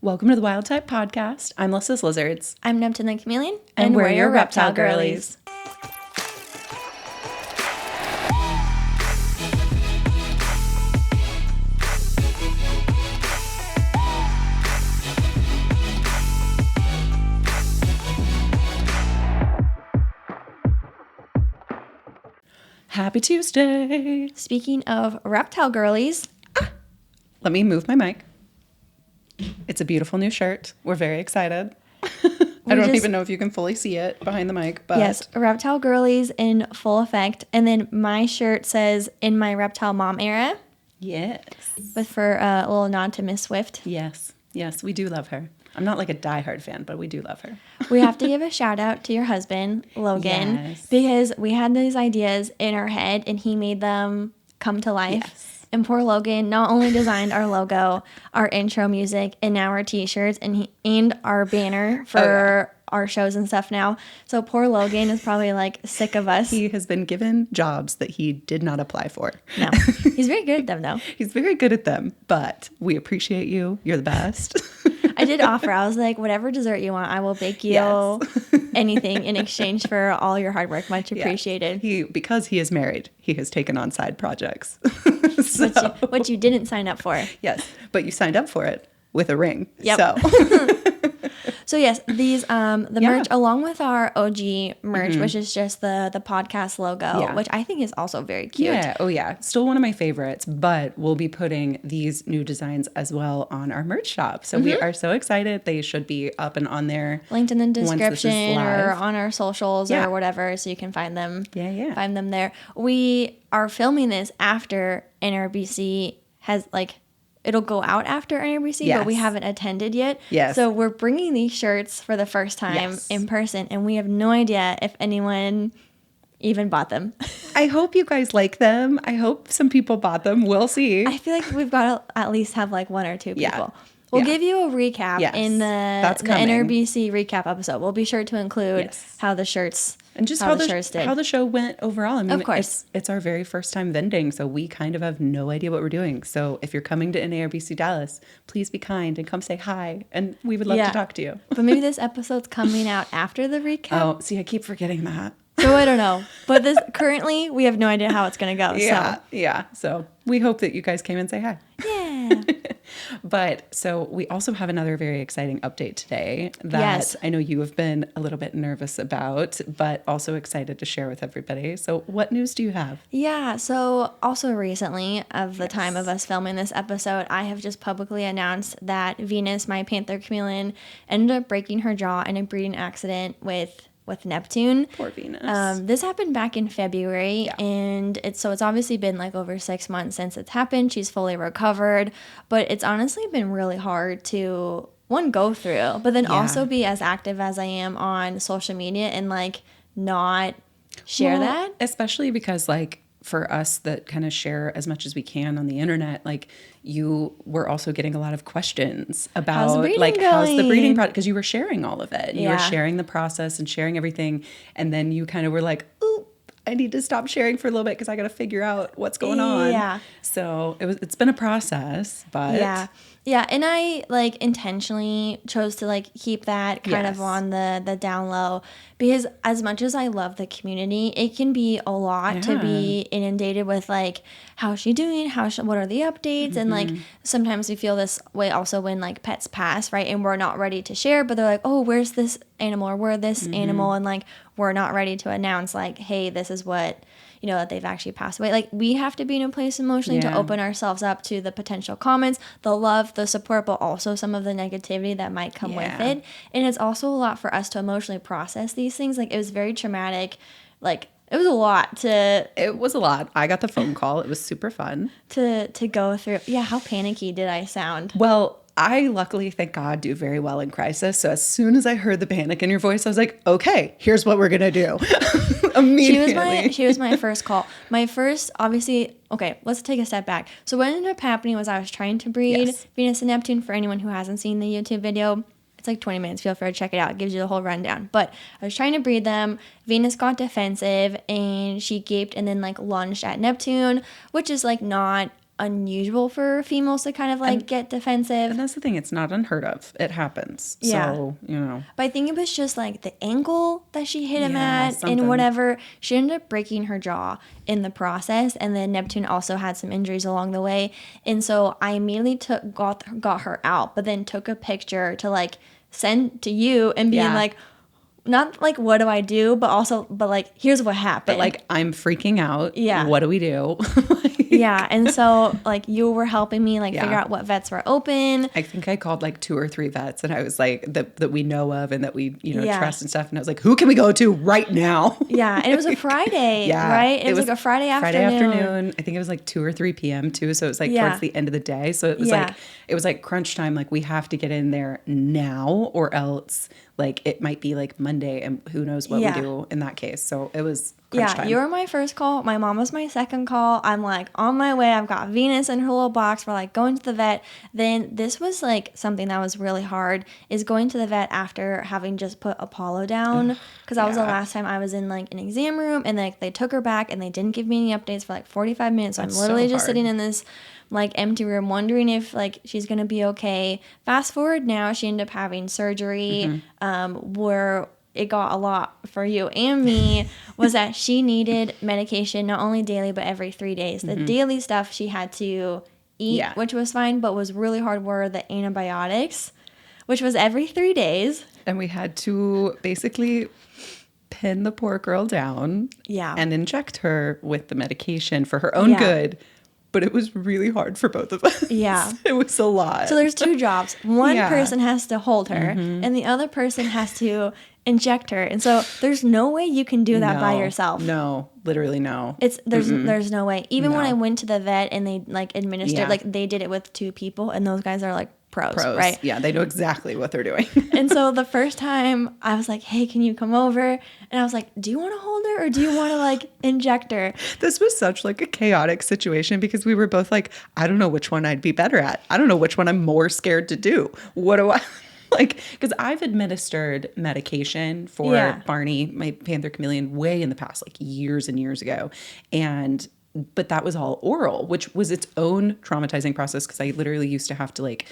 Welcome to the Wild Type Podcast. I'm Lyssa's Lizards. I'm Neptune the Chameleon. And we're your reptile girlies. Happy Tuesday. Speaking of reptile girlies. Let me move my mic. It's a beautiful new shirt. We're very excited. I don't even know if you can fully see it behind the mic, but yes, reptile girlies in full effect. And then my shirt says "In my reptile mom era." Yes. But for a little nod to Miss Swift. Yes, we do love her. I'm not like a diehard fan, but we do love her. We have to give a shout out to your husband, Logan, Yes. because we had these ideas in our head and he made them come to life. Yes. And poor Logan not only designed our logo, our intro music, and now our t-shirts, and our banner for our shows and stuff now. So poor Logan is probably like sick of us. He has been given jobs that he did not apply for. No, he's very good at them though. He's very good at them, but we appreciate you. You're the best. I did offer. I was like, whatever dessert you want, I will bake you anything in exchange for all your hard work. Much appreciated. Because he is married, he has taken on side projects. What you didn't sign up for. Yes, but you signed up for it with a ring. Yep. So yes, these the merch along with our OG merch, which is just the podcast logo, which I think is also very cute. Yeah. Oh yeah. Still one of my favorites, but we'll be putting these new designs as well on our merch shop. So we are so excited. They should be up and on there. Linked in the description or on our socials or whatever, so you can find them. Yeah. Find them there. We are filming this after NRBC has it'll go out after NRBC, but we haven't attended yet. Yes. So we're bringing these shirts for the first time in person, and we have no idea if anyone even bought them. I hope you guys like them. I hope some people bought them. We'll see. I feel like we've got to at least have one or two people. We'll give you a recap in the NRBC recap episode. We'll be sure to include how the shirts and just how the show went overall. I mean, of course, it's our very first time vending, so we kind of have no idea what we're doing. So if you're coming to NARBC Dallas, please be kind and come say hi, and we would love to talk to you. But maybe this episode's coming out after the recap. Oh, see, I keep forgetting that. So I don't know. But currently, we have no idea how it's going to go. Yeah. So we hope that you guys came and say hi. Yeah. But so we also have another very exciting update today that I know you have been a little bit nervous about, but also excited to share with everybody. So what news do you have? Yeah. So also recently, of the time of us filming this episode, I have just publicly announced that Venus, my panther chameleon, ended up breaking her jaw in a breeding accident with Neptune. Poor Venus. This happened back in February, and it's obviously been over 6 months since it's happened. She's fully recovered, but it's honestly been really hard to go through, but then also be as active as I am on social media and not share that. Especially because for us that kind of share as much as we can on the internet, you were also getting a lot of questions about how's the breeding process, because you were sharing all of it. You were sharing the process and sharing everything, and then you kind of were like, "Ooh, I need to stop sharing for a little bit because I got to figure out what's going on." Yeah. So it's been a process, but yeah, and I intentionally chose to keep that kind of on the down low, because as much as I love the community, it can be a lot to be inundated with how's she doing, what are the updates, and sometimes we feel this way also when pets pass, right, and we're not ready to share, but they're like, oh, where's this animal, or where this animal, and we're not ready to announce hey, this is what that they've actually passed away. We have to be in a place emotionally to open ourselves up to the potential comments, the love, the support, but also some of the negativity that might come with it. And it's also a lot for us to emotionally process these things. It was very traumatic. It was a lot. It was a lot. I got the phone call. It was super fun. To go through. Yeah, how panicky did I sound? Well, I luckily, thank God, do very well in crisis. So as soon as I heard the panic in your voice, I was like, okay, here's what we're going to do. Immediately. She was my first call. My first, obviously, okay, let's take a step back. So what ended up happening was I was trying to breed Venus and Neptune. For anyone who hasn't seen the YouTube video, it's 20 minutes. Feel free to check it out. It gives you the whole rundown. But I was trying to breed them. Venus got defensive and she gaped and then lunged at Neptune, which is not unusual for females to kind of like get defensive. And that's the thing, it's not unheard of. It happens. Yeah. So, you know. But I think it was just like the angle that she hit him at and whatever. She ended up breaking her jaw in the process, and then Neptune also had some injuries along the way. And so I immediately got her out, but then took a picture to like send to you and being like, not like what do I do, but like here's what happened. But like I'm freaking out. Yeah. What do we do? Yeah, and so like you were helping me like figure out what vets were open. I think I called like 2 or 3 vets, and I was like that we know of and that we trust and stuff. And I was like, who can we go to right now? Yeah, and it was a Friday, right? It was like a Friday afternoon. I think it was like 2 or 3 p.m. too. So it was like towards the end of the day. So it was like crunch time. Like we have to get in there now, or else like it might be like Monday, and who knows what we do in that case. So it was crunch time. You were my first call. My mom was my second call. I'm like on my way. I've got Venus in her little box. We're like going to the vet. Then this was like something that was really hard, is going to the vet after having just put Apollo down, because that was the last time I was in like an exam room, and like they took her back and they didn't give me any updates for like 45 minutes. So I'm literally just sitting in this like empty room wondering if like she's gonna be okay. Fast forward now, she ended up having surgery where it got a lot for you and me, was that she needed medication not only daily but every 3 days. The daily stuff she had to eat, which was fine, but was really hard were the antibiotics, which was every 3 days. And we had to basically pin the poor girl down and inject her with the medication for her own good. But it was really hard for both of us. Yeah. It was a lot. So there's 2 jobs. One person has to hold her, and the other person has to inject her. And so there's no way you can do that by yourself. No, literally no. There's no way. Even when I went to the vet and they like administered, like they did it with 2 people, and those guys are like pros, right? Yeah, they know exactly what they're doing. And so the first time I was like, hey, can you come over? And I was like, do you want to hold her or do you want to like inject her? This was such like a chaotic situation because we were both like, I don't know which one I'd be better at. I don't know which one I'm more scared to do. What do I like? Because I've administered medication for Barney, my panther chameleon, way in the past, like years and years ago. But that was all oral, which was its own traumatizing process, because I literally used to have to like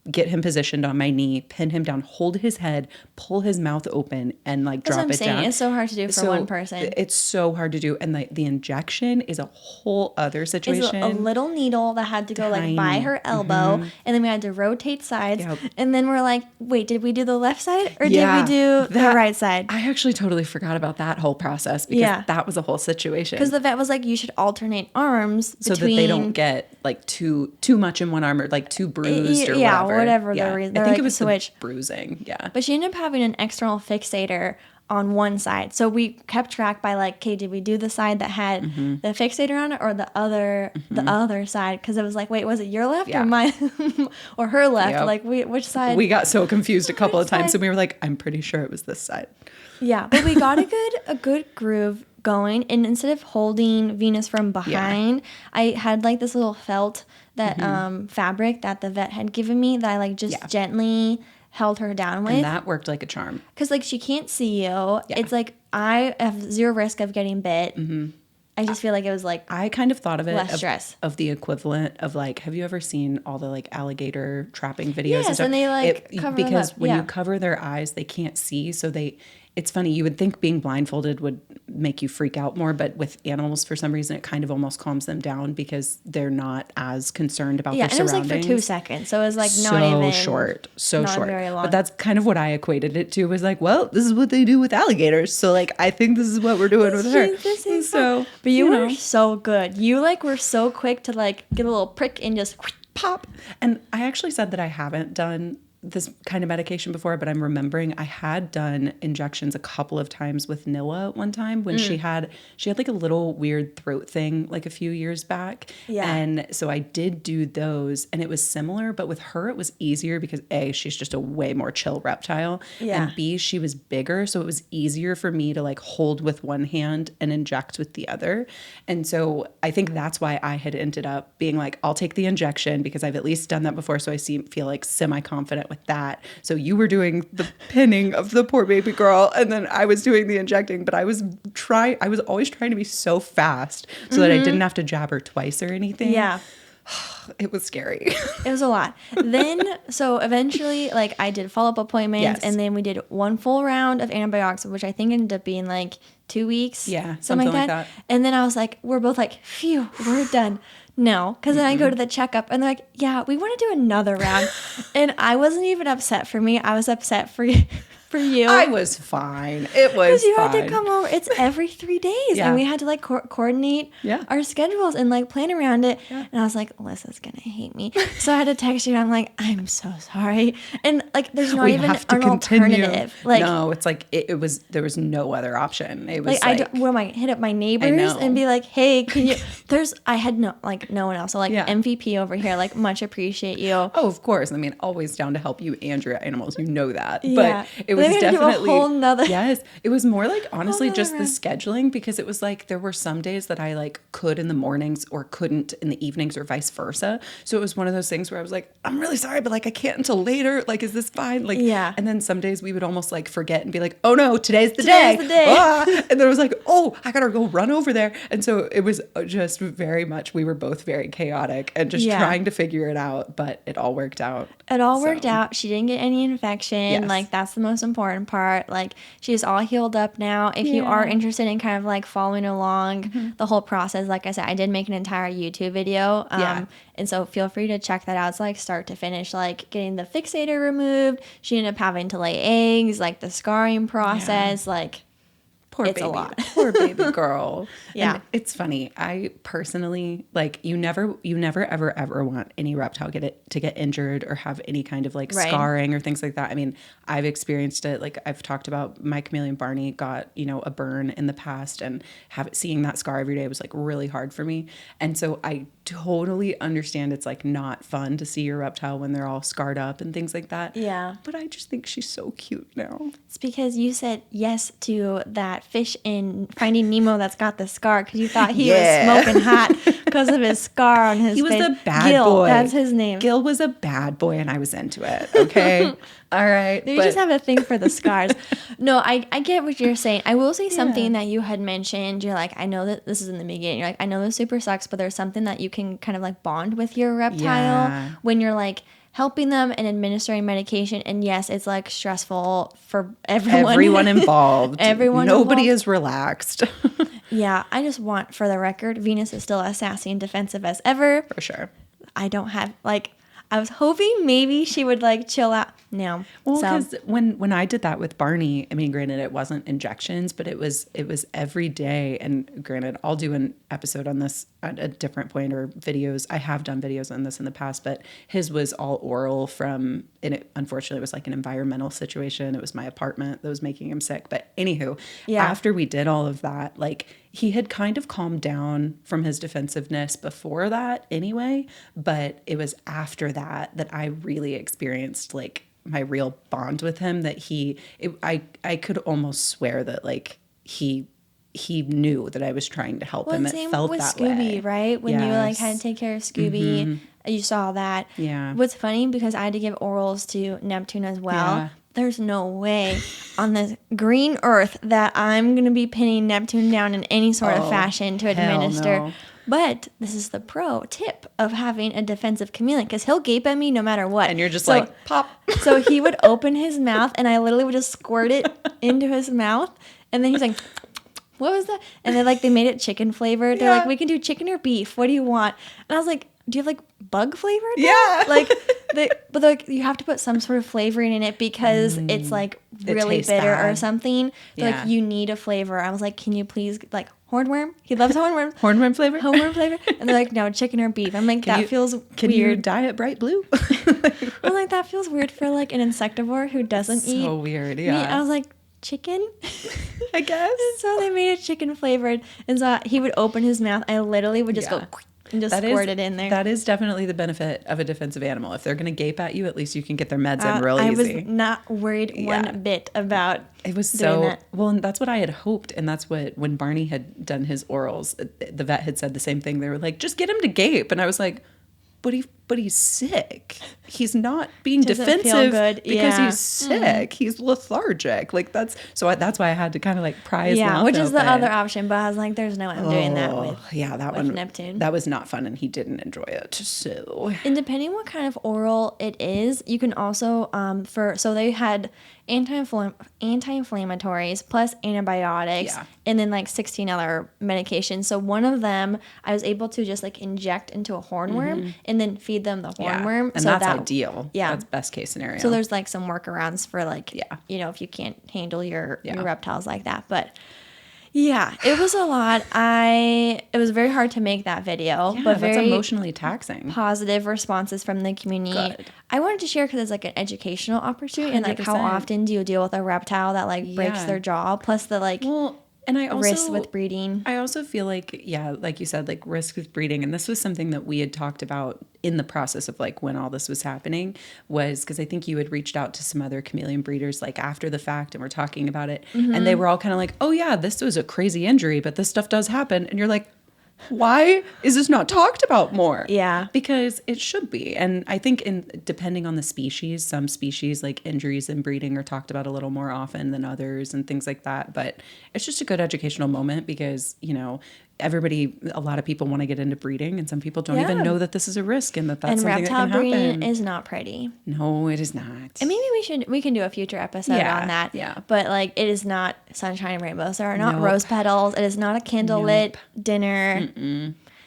get him positioned on my knee, pin him down, hold his head, pull his mouth open, and like drop it down. It's so hard to do for one person. It's so hard to do. And the injection is a whole other situation. It's a little needle that had to go like by her elbow, and then we had to rotate sides. And then we're like, wait, did we do the left side or did we do the right side? I actually totally forgot about that whole process, because that was a whole situation. Because the vet was like, you should alternate arms so that they don't get like too much in one arm, or like too bruised or whatever the reason. I think like, it was the bruising. Yeah. But she ended up having an external fixator on one side. So we kept track by like, okay, did we do the side that had the fixator on it, or the other side? Because it was like, wait, was it your left or my or her left? Yep. Like which side? We got so confused a couple of times, and we were like, I'm pretty sure it was this side. Yeah, but we got a good groove going, and instead of holding Venus from behind, I had like this little felt that fabric that the vet had given me that I like just gently held her down with. And that worked like a charm. Because like she can't see you. Yeah. It's like I have 0 risk of getting bit. I just feel like it was like I kind of thought of it less stress. Of the equivalent of like, have you ever seen all the like alligator trapping videos? Yes, and they like cover them up. Because when you cover their eyes, they can't see, so it's funny, you would think being blindfolded would make you freak out more, but with animals, for some reason, it kind of almost calms them down because they're not as concerned about their surroundings. Yeah, and it was like for 2 seconds, so it was like not even... So short. Very long. But that's kind of what I equated it to, was like, well, this is what they do with alligators, so like, I think this is what we're doing with her. So, but you were so good. You like were so quick to like get a little prick and just pop. And I actually said that I haven't done this kind of medication before, but I'm remembering I had done injections a couple of times with Nilla one time when she had like a little weird throat thing like a few years back. Yeah. And so I did do those, and it was similar, but with her it was easier because A, she's just a way more chill reptile. Yeah. And B, she was bigger, so it was easier for me to like hold with one hand and inject with the other. And so I think that's why I had ended up being like, I'll take the injection because I've at least done that before, so I feel like semi-confident with that. So you were doing the pinning of the poor baby girl, and then I was doing the injecting, but I was always trying to be so fast so that I didn't have to jab her twice or anything. Yeah. It was scary. It was a lot. Then, so eventually, like, I did follow-up appointments, Yes. and then we did one full round of antibiotics, which I think ended up being like 2 weeks. Yeah, something like that. And then I was like, we're both like, phew, we're done. No, because then I go to the checkup, and they're like, yeah, we want to do another round. And I wasn't even upset for me. I was upset for you. I was fine. It was because you fine. had to come over. It's every 3 days, and we had to like coordinate our schedules and like plan around it. And I was like, Alyssa's gonna hate me, so I had to text you. And I'm like, I'm so sorry. And like, there's not even an alternative. Like, no, it's like it was. There was no other option. It was like I might hit up my neighbors and be like, hey, can you? I had no one else. So like MVP over here, like much appreciate you. Oh, of course. I mean, always down to help you and your animals. You know that, but it was definitely a whole nother. Yes, it was more like honestly just the scheduling, because it was like there were some days that I like could in the mornings or couldn't in the evenings or vice versa. So it was one of those things where I was like, I'm really sorry, but like I can't until later. Like, is this fine? Like, and then some days we would almost like forget and be like, oh no, today's the day. Ah! And then it was like, oh, I gotta go run over there. And so it was just very much, we were both very chaotic and just trying to figure it out, but it all worked out. It all worked out. She didn't get any infection. Like, that's the most important part. Like, she's all healed up now. If you are interested in kind of like following along the whole process, like I said, I did make an entire YouTube video. And so feel free to check that out. It's like start to finish, like getting the fixator removed. She ended up having to lay eggs, like the scarring process, like it's a lot. Poor baby girl. And it's funny. I personally, like, you never ever want any reptile to get injured or have any kind of like scarring or things like that. I mean, I've experienced it. Like, I've talked about my chameleon Barney got, a burn in the past, and seeing that scar every day was like really hard for me. And so I totally understand it's like not fun to see your reptile when they're all scarred up and things like that. Yeah. But I just think she's so cute now. It's because you said yes to that fish in Finding Nemo that's got the scar, because you thought he was smoking hot because of his scar on his face. He was a bad Gil, boy. That's his name. Gil was a bad boy, and I was into it. Okay. All right. You just have a thing for the scars. No, I get what you're saying. I will say something that you had mentioned. You're like, I know that this is in the beginning. You're like, I know this super sucks, but there's something that you can kind of like bond with your reptile when you're like helping them and administering medication. And yes, it's like stressful for everyone involved. Nobody is relaxed. Yeah, I just want, for the record, Venus is still as sassy and defensive as ever. For sure. I don't have like, I was hoping maybe she would like chill out. No. Well, because when I did that with Barney, I mean, granted, it wasn't injections, but it was every day. And granted, I'll do an episode on this at a different point, or videos. I have done videos on this in the past, but his was all oral and it unfortunately was like an environmental situation. It was my apartment that was making him sick. But anywho, after we did all of that, like, he had kind of calmed down from his defensiveness before that anyway, but it was after that I really experienced like my real bond with him, that I could almost swear that like he knew that I was trying to help him. It felt with that Scooby, way. right? When you like had to take care of Scooby, you saw that. Yeah. What's funny, because I had to give orals to Neptune as well. Yeah. There's no way on this green earth that I'm going to be pinning Neptune down in any sort of fashion to administer. No. But this is the pro tip of having a defensive chameleon, because he'll gape at me no matter what. And you're just like, pop. So he would open his mouth, and I literally would just squirt it into his mouth. And then he's like, what was that? And then like they made it chicken flavored. They're like, we can do chicken or beef. What do you want? And I was like, do you have like bug flavored? Yeah. Like, but like you have to put some sort of flavoring in it, because it's like really bitter or something. Like, you need a flavor. I was like, can you please, like, hornworm? He loves hornworm. Hornworm flavor? Hornworm flavor. And they're like, no, chicken or beef. I'm like, feels weird. Can you dye it bright blue? I'm like, that feels weird for like an insectivore who doesn't eat. So weird, yeah. meat. I was like, chicken? I guess. And so they made it chicken flavored. And so he would open his mouth. I literally would just go and just squirt it in there. That is definitely the benefit of a defensive animal. If they're going to gape at you, at least you can get their meds in real easy. I was not worried one bit about it. Was doing that. Well, and that's what I had hoped. And that's what, when Barney had done his orals, the vet had said the same thing. They were like, just get him to gape. And I was like, but but he's sick. He's not being Doesn't feel defensive good. because Yeah. he's sick. He's lethargic. Like that's why I had to kind of like pry his mouth which is the open. other option. But I was like, there's no way I'm doing that with that with one Neptune. That was not fun, and he didn't enjoy it. So And depending what kind of oral it is, you can also so they had anti-inflammatories plus antibiotics, Yeah. and then like 16 other medications. So one of them I was able to just like inject into a hornworm and then feed them the hornworm. and so that's that, ideal. Yeah, That's best case scenario. so there's like some workarounds for like if you can't handle your reptiles like that, but. Yeah, it was a lot. It was very hard to make that video, but that's very emotionally taxing. positive responses from the community. Good. I wanted to share because it's like an educational opportunity, and like how 100%. often do you deal with a reptile that like breaks their jaw, plus the like And I also risks with breeding. I also feel like, like you said, like risk with breeding. And this was something that we had talked about in the process of like when all this was happening, was because I think you had reached out to some other chameleon breeders like after the fact and we're talking about it. And they were all kind of like, oh yeah, this was a crazy injury, but this stuff does happen. And you're like, why is this not talked about more? Yeah. Because it should be. And I think depending on the species, some species like injuries in breeding are talked about a little more often than others and things like that. But it's just a good educational moment because, a lot of people want to get into breeding and some people don't even know that this is a risk and that's And something that reptile can happen. breeding is not pretty. No, it is not. And maybe we can do a future episode on that. Yeah. But like it is not sunshine and rainbows. There are not Nope. rose petals. It is not a candlelit dinner.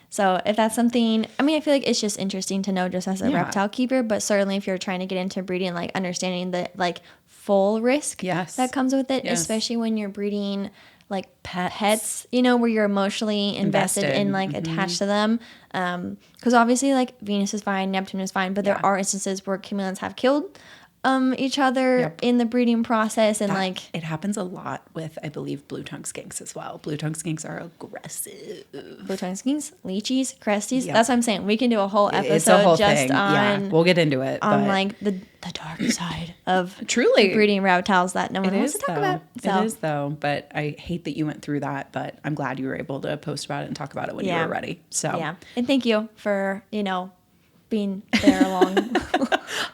So if that's something, I feel like it's just interesting to know just as a reptile keeper, but certainly if you're trying to get into breeding, like understanding the like full risk that comes with it, especially when you're breeding like pets, where you're emotionally invested and like attached to them. Because obviously like Venus is fine, Neptune is fine, but there are instances where chameleons have killed each other in the breeding process, and like it happens a lot with, I believe, blue-tongued skinks as well. Blue-tongued skinks are aggressive. blue-tongued skinks, leeches, cresties. That's what I'm saying. We can do a whole episode It's a whole just thing. on we'll get into it on like the dark side of truly breeding reptiles that no one wants to talk about. So. It is though, but I hate that you went through that. But I'm glad you were able to post about it and talk about it when you were ready. So and thank you for being there along.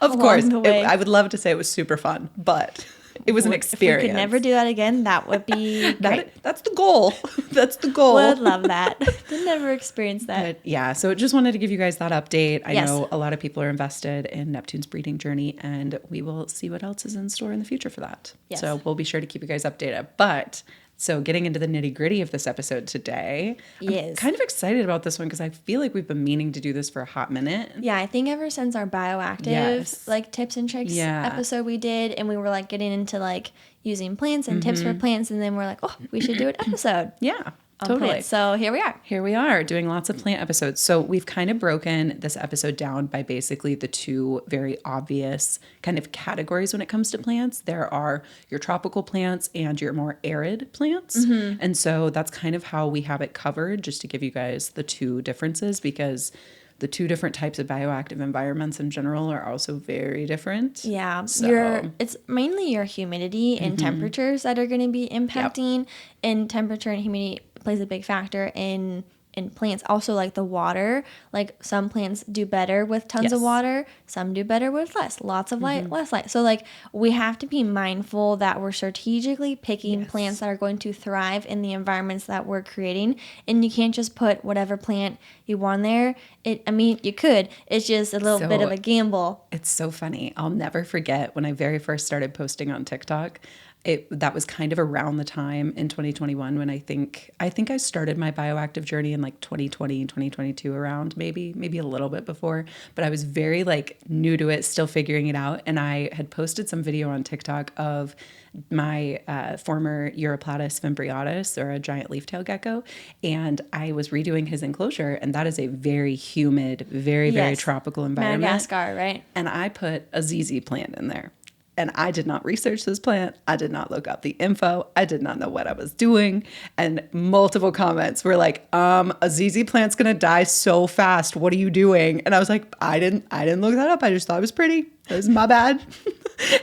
Of course, I would love to say it was super fun, but it was an experience. If we could never do that again, that would be great. That's the goal. That's the goal. Would love that. To never experience that. But so just wanted to give you guys that update. I know a lot of people are invested in Neptune's breeding journey, and we will see what else is in store in the future for that. Yes. So we'll be sure to keep you guys updated. But so getting into the nitty gritty of this episode today, I'm kind of excited about this one because I feel like we've been meaning to do this for a hot minute. Yeah, I think ever since our bioactive like tips and tricks episode we did, and we were like getting into like using plants and tips for plants, and then we're like, oh, we should do an episode. Totally. Plants. So here we are. Here we are doing lots of plant episodes. So we've kind of broken this episode down by basically the two very obvious kind of categories when it comes to plants. There are your tropical plants and your more arid plants. And so that's kind of how we have it covered, just to give you guys the two differences, because the two different types of bioactive environments in general are also very different. Yeah. So. It's mainly your humidity and temperatures that are going to be impacting, and temperature and humidity plays a big factor in plants. Also, like the water, like some plants do better with tons of water, some do better with lots of light, less light. So like we have to be mindful that we're strategically picking plants that are going to thrive in the environments that we're creating, and you can't just put whatever plant you want there. You could, it's just a little bit of a gamble. It's so funny. I'll never forget when I very first started posting on TikTok. That was kind of around the time in 2021 when I think I started my bioactive journey in like 2020, 2022 around, maybe a little bit before, but I was very like new to it, still figuring it out. And I had posted some video on TikTok of my former Uroplatus fimbriatus, or a giant leaf-tailed gecko, and I was redoing his enclosure, and that is a very humid, very, very tropical environment. Madagascar, right? And I put a ZZ plant in there. And I did not research this plant. I did not look up the info. I did not know what I was doing. And multiple comments were like, a ZZ plant's gonna die so fast. What are you doing? And I was like, I didn't look that up. I just thought it was pretty. It was my bad.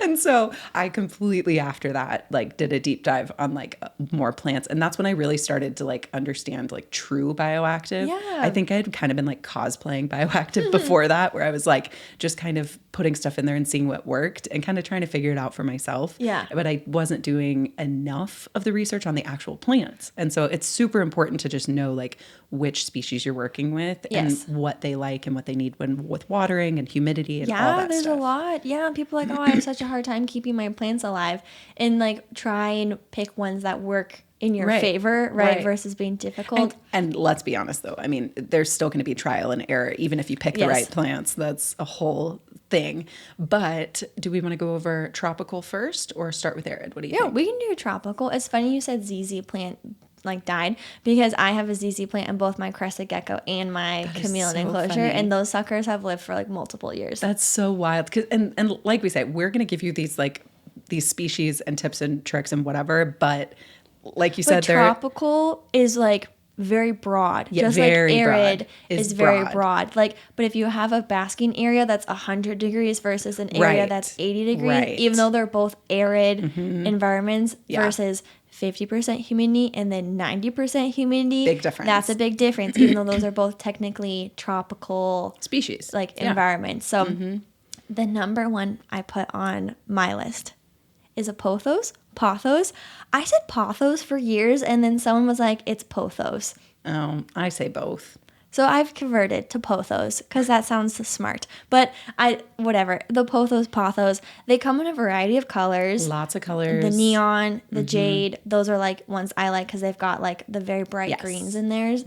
And so I completely after that, like did a deep dive on like more plants. And that's when I really started to like understand like true bioactive. Yeah. I think I had kind of been like cosplaying bioactive before that, where I was like just kind of putting stuff in there and seeing what worked and kind of trying to figure it out for myself. Yeah. But I wasn't doing enough of the research on the actual plants. And so it's super important to just know like which species you're working with and what they like and what they need when with watering and humidity and all that Yeah, there's stuff. a lot. Yeah, people are like, oh, I have such a hard time keeping my plants alive. And like try and pick ones that work in your favor, right? Versus being difficult. And let's be honest though, I mean, there's still going to be trial and error, even if you pick the right plants. That's a whole thing. But do we want to go over tropical first or start with arid? What do you think? Yeah, we can do tropical. It's funny you said ZZ plant like died because I have a ZZ plant in both my crested gecko and my chameleon enclosure, and those suckers have lived for like multiple years. That's so wild. And like we said, we're going to give you these species and tips and tricks and whatever, but like you said, tropical is like very broad. Yeah, just very like arid broad is very broad. Like, but if you have a basking area that's 100 degrees versus an area that's 80 degrees, even though they're both arid environments versus 50% humidity and then 90% humidity. Big difference. That's a big difference, even though those are both technically tropical species, like environments. So the number one I put on my list is a Pothos. I said Pothos for years, and then someone was like, it's Pothos. Oh, I say both. So I've converted to Pothos because that sounds smart. But whatever. The Pothos, they come in a variety of colors. Lots of colors. The neon, the jade, those are like ones I like because they've got like the very bright greens in theirs.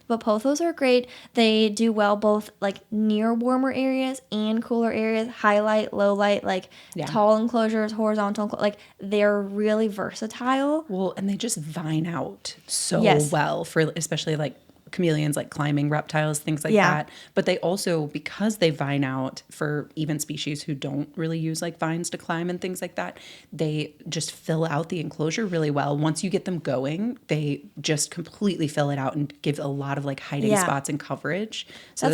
But Pothos are great. They do well both like near warmer areas and cooler areas, highlight, low light, like tall enclosures, horizontal, like they're really versatile. Well, and they just vine out so well for especially like chameleons, like climbing reptiles, things like that. But they also, because they vine out for even species who don't really use like vines to climb and things like that, they just fill out the enclosure really well. Once you get them going, they just completely fill it out and give a lot of like hiding spots and coverage. So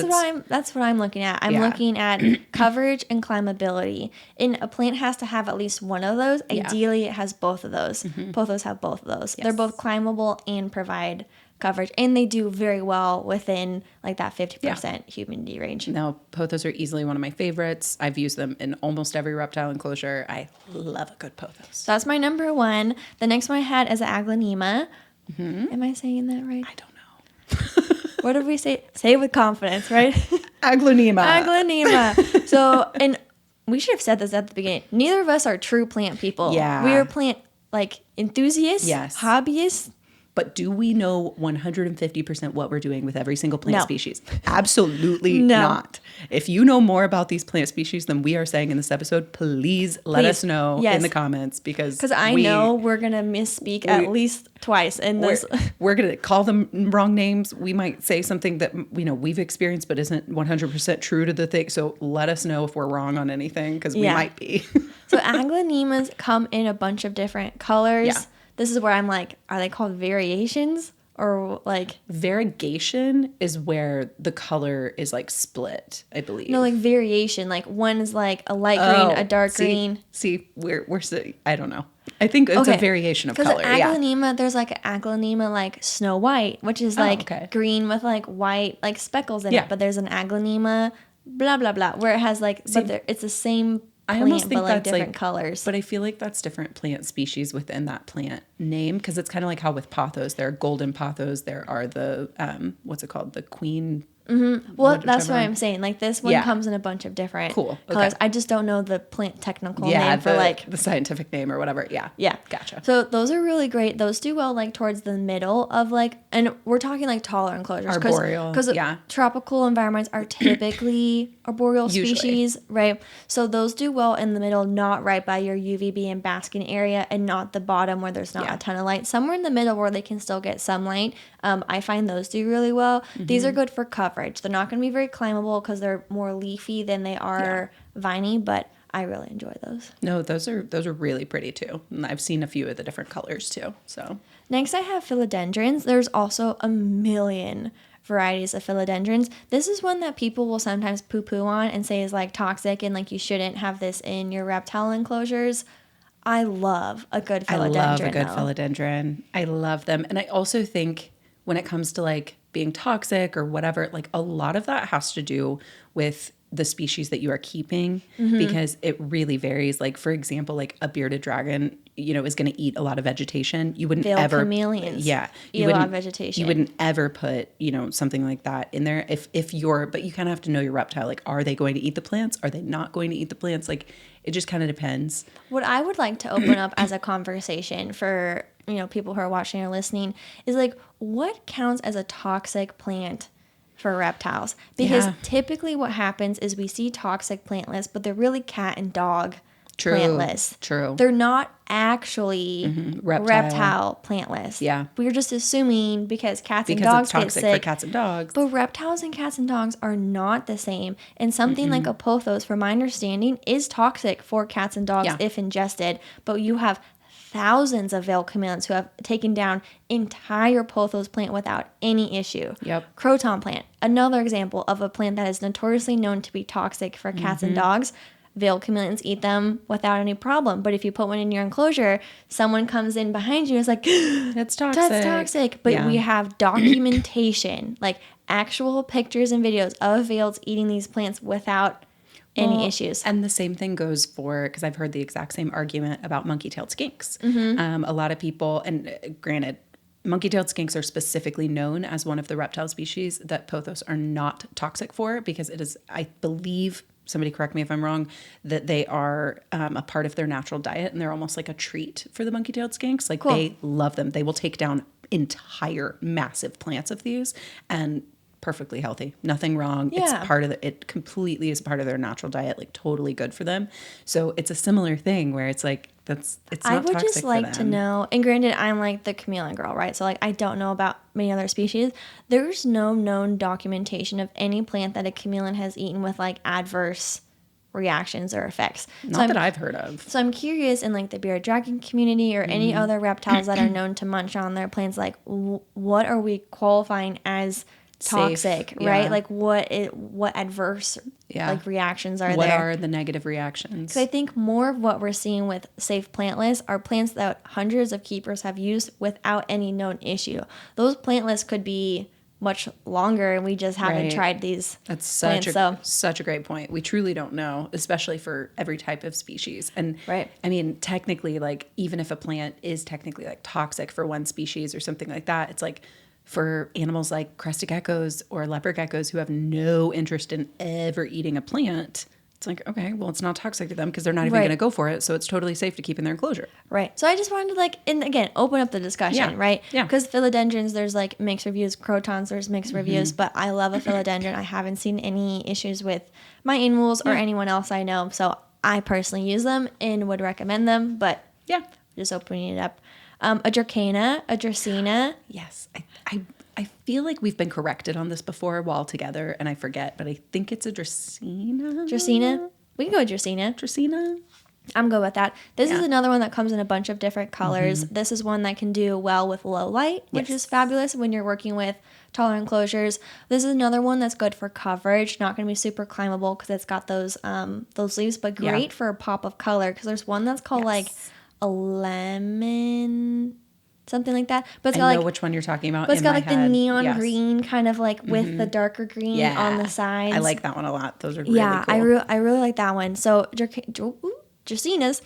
that's what I'm looking at. I'm looking at coverage and climbability. And a plant has to have at least one of those. Ideally, it has both of those. Pothos have both of those. They're both climbable and provide coverage, and they do very well within like that 50% humidity range. Now, Pothos are easily one of my favorites. I've used them in almost every reptile enclosure. I love a good Pothos. So that's my number one. The next one I had is an Aglaonema. Am I saying that right? I don't know. What did we say? Say it with confidence, right? Aglaonema. So, and we should have said this at the beginning. Neither of us are true plant people. Yeah. We are plant like enthusiasts, hobbyists. But do we know 150% what we're doing with every single plant species? Absolutely not. If you know more about these plant species than we are saying in this episode, please let us know in the comments because I know we're going to misspeak at least twice in this. We're going to call them wrong names. We might say something that we've experienced but isn't 100% true to the thing. So let us know if we're wrong on anything because we might be. So Aglaonemas come in a bunch of different colors. Yeah. This is where I'm like, are they called variations or like... Variegation is where the color is like split, I believe. No, like variation. Like one is like a light green, a dark green. See, we're I don't know. I think it's a variation of color. Because Aglaonema, there's like an Aglaonema like Snow White, which is like green with like white like speckles in it. But there's an Aglaonema blah, blah, blah, where it has like... it's the same... I almost think that's different colors. But I feel like that's different plant species within that plant name because it's kind of like how with Pothos, there are golden Pothos, there are the, what's it called? The queen... Well, that's what I'm saying. Like this one comes in a bunch of different colors. I just don't know the plant technical name for like the scientific name or whatever. Yeah. Gotcha. So those are really great. Those do well like towards the middle of like, and we're talking like taller enclosures. Arboreal. Because tropical environments are typically arboreal species, right? So those do well in the middle, not right by your UVB and basking area and not the bottom where there's not a ton of light. Somewhere in the middle where they can still get sunlight. I find those do really well. These are good for coverage. They're not going to be very climbable because they're more leafy than they are viney, but I really enjoy those. No, those are really pretty too. And I've seen a few of the different colors too. So next I have philodendrons. There's also a million varieties of philodendrons. This is one that people will sometimes poo-poo on and say is like toxic and like you shouldn't have this in your reptile enclosures. I love a good philodendron. I love a good philodendron. I love them. And I also think when it comes to like being toxic or whatever, like a lot of that has to do with the species that you are keeping because it really varies. Like, for example, like a bearded dragon, you know, is going to eat a lot of vegetation. You wouldn't ever chameleons eat a lot of vegetation. You wouldn't ever put, you know, something like that in there if you're, but you kind of have to know your reptile. Like, are they going to eat the plants? Are they not going to eat the plants? Like, it just kind of depends. What I would like to open up as a conversation for, you know, people who are watching or listening is like, what counts as a toxic plant for reptiles? Because typically what happens is we see toxic plant lists, but they're really cat and dog plant lists. True. They're not actually reptile plant lists. Yeah. We're just assuming because cats and dogs get sick. For cats and dogs. But reptiles and cats and dogs are not the same. And something like a pothos, from my understanding, is toxic for cats and dogs if ingested. But you have thousands of veiled chameleons who have taken down entire pothos plant without any issue. Yep. Croton plant, another example of a plant that is notoriously known to be toxic for cats and dogs. Veiled chameleons eat them without any problem. But if you put one in your enclosure, someone comes in behind you and is like, that's toxic. That's toxic. But we have documentation, like actual pictures and videos of veileds eating these plants without any issues. And the same thing goes for, because I've heard the exact same argument about monkey-tailed skinks. A lot of people, and granted, monkey-tailed skinks are specifically known as one of the reptile species that pothos are not toxic for, because it is, I believe, somebody correct me if I'm wrong, that they are a part of their natural diet and they're almost like a treat for the monkey-tailed skinks. Like they love them. They will take down entire massive plants of these and perfectly healthy, nothing wrong. It's part of it completely is part of their natural diet, like totally good for them. So it's a similar thing where it's like, it's not I would toxic just like to know, and granted, I'm like the chameleon girl, right? So like, I don't know about many other species. There's no known documentation of any plant that a chameleon has eaten with like adverse reactions or effects. Not that I've heard of. So I'm curious in like the bearded dragon community or any other reptiles that are known to munch on their plants, like what are we qualifying as toxic, right? Like what adverse like reactions are there? What are the negative reactions? Because I think more of what we're seeing with safe plant lists are plants that hundreds of keepers have used without any known issue. Those plant lists could be much longer and we just haven't tried these plants. Such a great point. We truly don't know, especially for every type of species. And I mean, technically, like even if a plant is technically like toxic for one species or something like that, it's like for animals like crested geckos or leopard geckos who have no interest in ever eating a plant, it's like, okay, well, it's not toxic to them because they're not even going to go for it. So it's totally safe to keep in their enclosure. Right. So I just wanted to like, and again, open up the discussion, right? Yeah. Because philodendrons, there's like mixed reviews. Crotons, there's mixed reviews. But I love a philodendron. I haven't seen any issues with my in-wools or anyone else I know. So I personally use them and would recommend them. But just opening it up. A Dracaena, a Dracaena. Yes. I feel like we've been corrected on this before while together, and I forget, but I think it's a Dracaena. Dracaena? We can go with Dracaena. Dracaena? I'm good with that. This is another one that comes in a bunch of different colors. This is one that can do well with low light, which is fabulous when you're working with taller enclosures. This is another one that's good for coverage. Not going to be super climbable because it's got those leaves, but great for a pop of color because there's one that's called like a lemon, something like that. But it's got, I know which one you're talking about. But it's got like the neon green kind of like with the darker green on the sides. I like that one a lot. Those are really cool. I really like that one. So Dracaenas.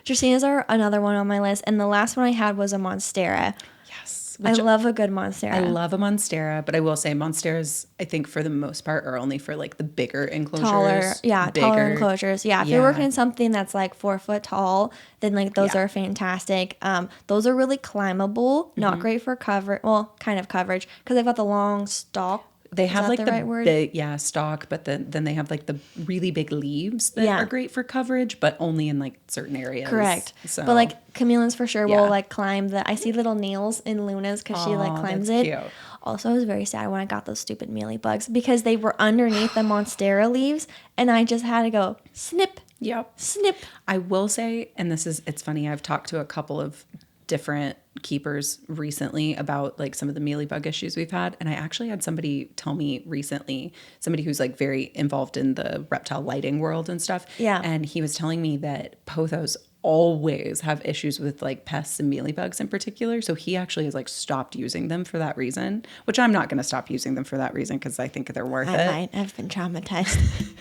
Dracaenas are another one on my list. And the last one I had was a Monstera. Yes. I love a good Monstera. I love a Monstera, but I will say Monsteras, I think for the most part, are only for like the bigger enclosures. Taller enclosures. Yeah, if you're working in something that's like 4 foot tall, then like those are fantastic. Those are really climbable, not great for cover. Well, kind of coverage because they've got the long stalk. They have like the stalk, but then they have like the really big leaves that are great for coverage, but only in like certain areas. Correct. So. But like chameleons for sure will like climb I see little nails in Luna's because she like climbs it. Cute. Also, I was very sad when I got those stupid mealy bugs because they were underneath the Monstera leaves and I just had to go snip. Yep. Snip. I will say, and it's funny, I've talked to a couple of different keepers recently about like some of the mealybug issues we've had. And I actually had somebody tell me recently, somebody who's like very involved in the reptile lighting world and stuff. Yeah. And he was telling me that pothos always have issues with like pests and mealybugs in particular. So he actually has like stopped using them for that reason, which I'm not going to stop using them for that reason because I think they're worth it. I might. I've been traumatized.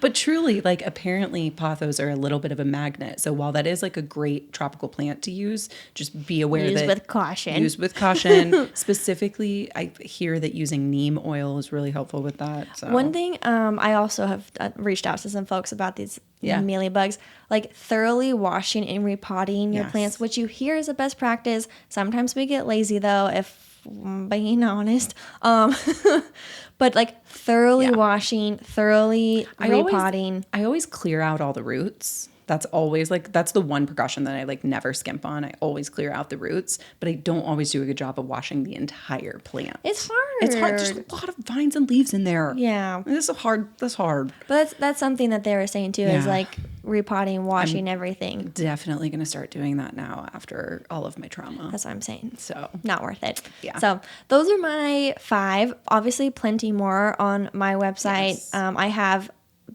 But truly, like apparently pothos are a little bit of a magnet. So while that is like a great tropical plant to use, just be aware that use with caution. Use with caution. Specifically, I hear that using neem oil is really helpful with that. So. One thing, I also have reached out to some folks about these mealybugs, like thoroughly washing and repotting your plants, which you hear is a best practice. Sometimes we get lazy though, if I'm being honest. But like thoroughly washing, thoroughly repotting. I always clear out all the roots. That's always like, that's the one precaution that I like never skimp on. I always clear out the roots, but I don't always do a good job of washing the entire plant. It's hard. It's hard. There's a lot of vines and leaves in there. Yeah. This is hard. That's hard. But that's something that they were saying too, is like repotting, washing everything. Definitely going to start doing that now after all of my trauma. That's what I'm saying. So not worth it. Yeah. So those are my 5. Obviously plenty more on my website. Yes. I have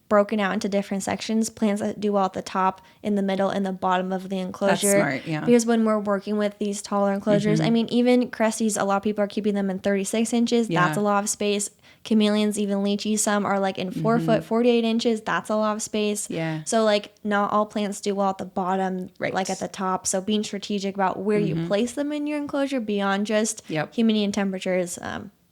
broken out into different sections, plants that do well at the top, in the middle, and the bottom of the enclosure. That's smart, yeah. Because when we're working with these taller enclosures, I mean, even cresties, a lot of people are keeping them in 36 inches. Yeah. That's a lot of space. Chameleons, even lychees, some are like in 4 foot, 48 inches. That's a lot of space. Yeah. So like not all plants do well at the bottom, Right. like at the top. So being strategic about where you place them in your enclosure beyond just Yep. humidity and temperature is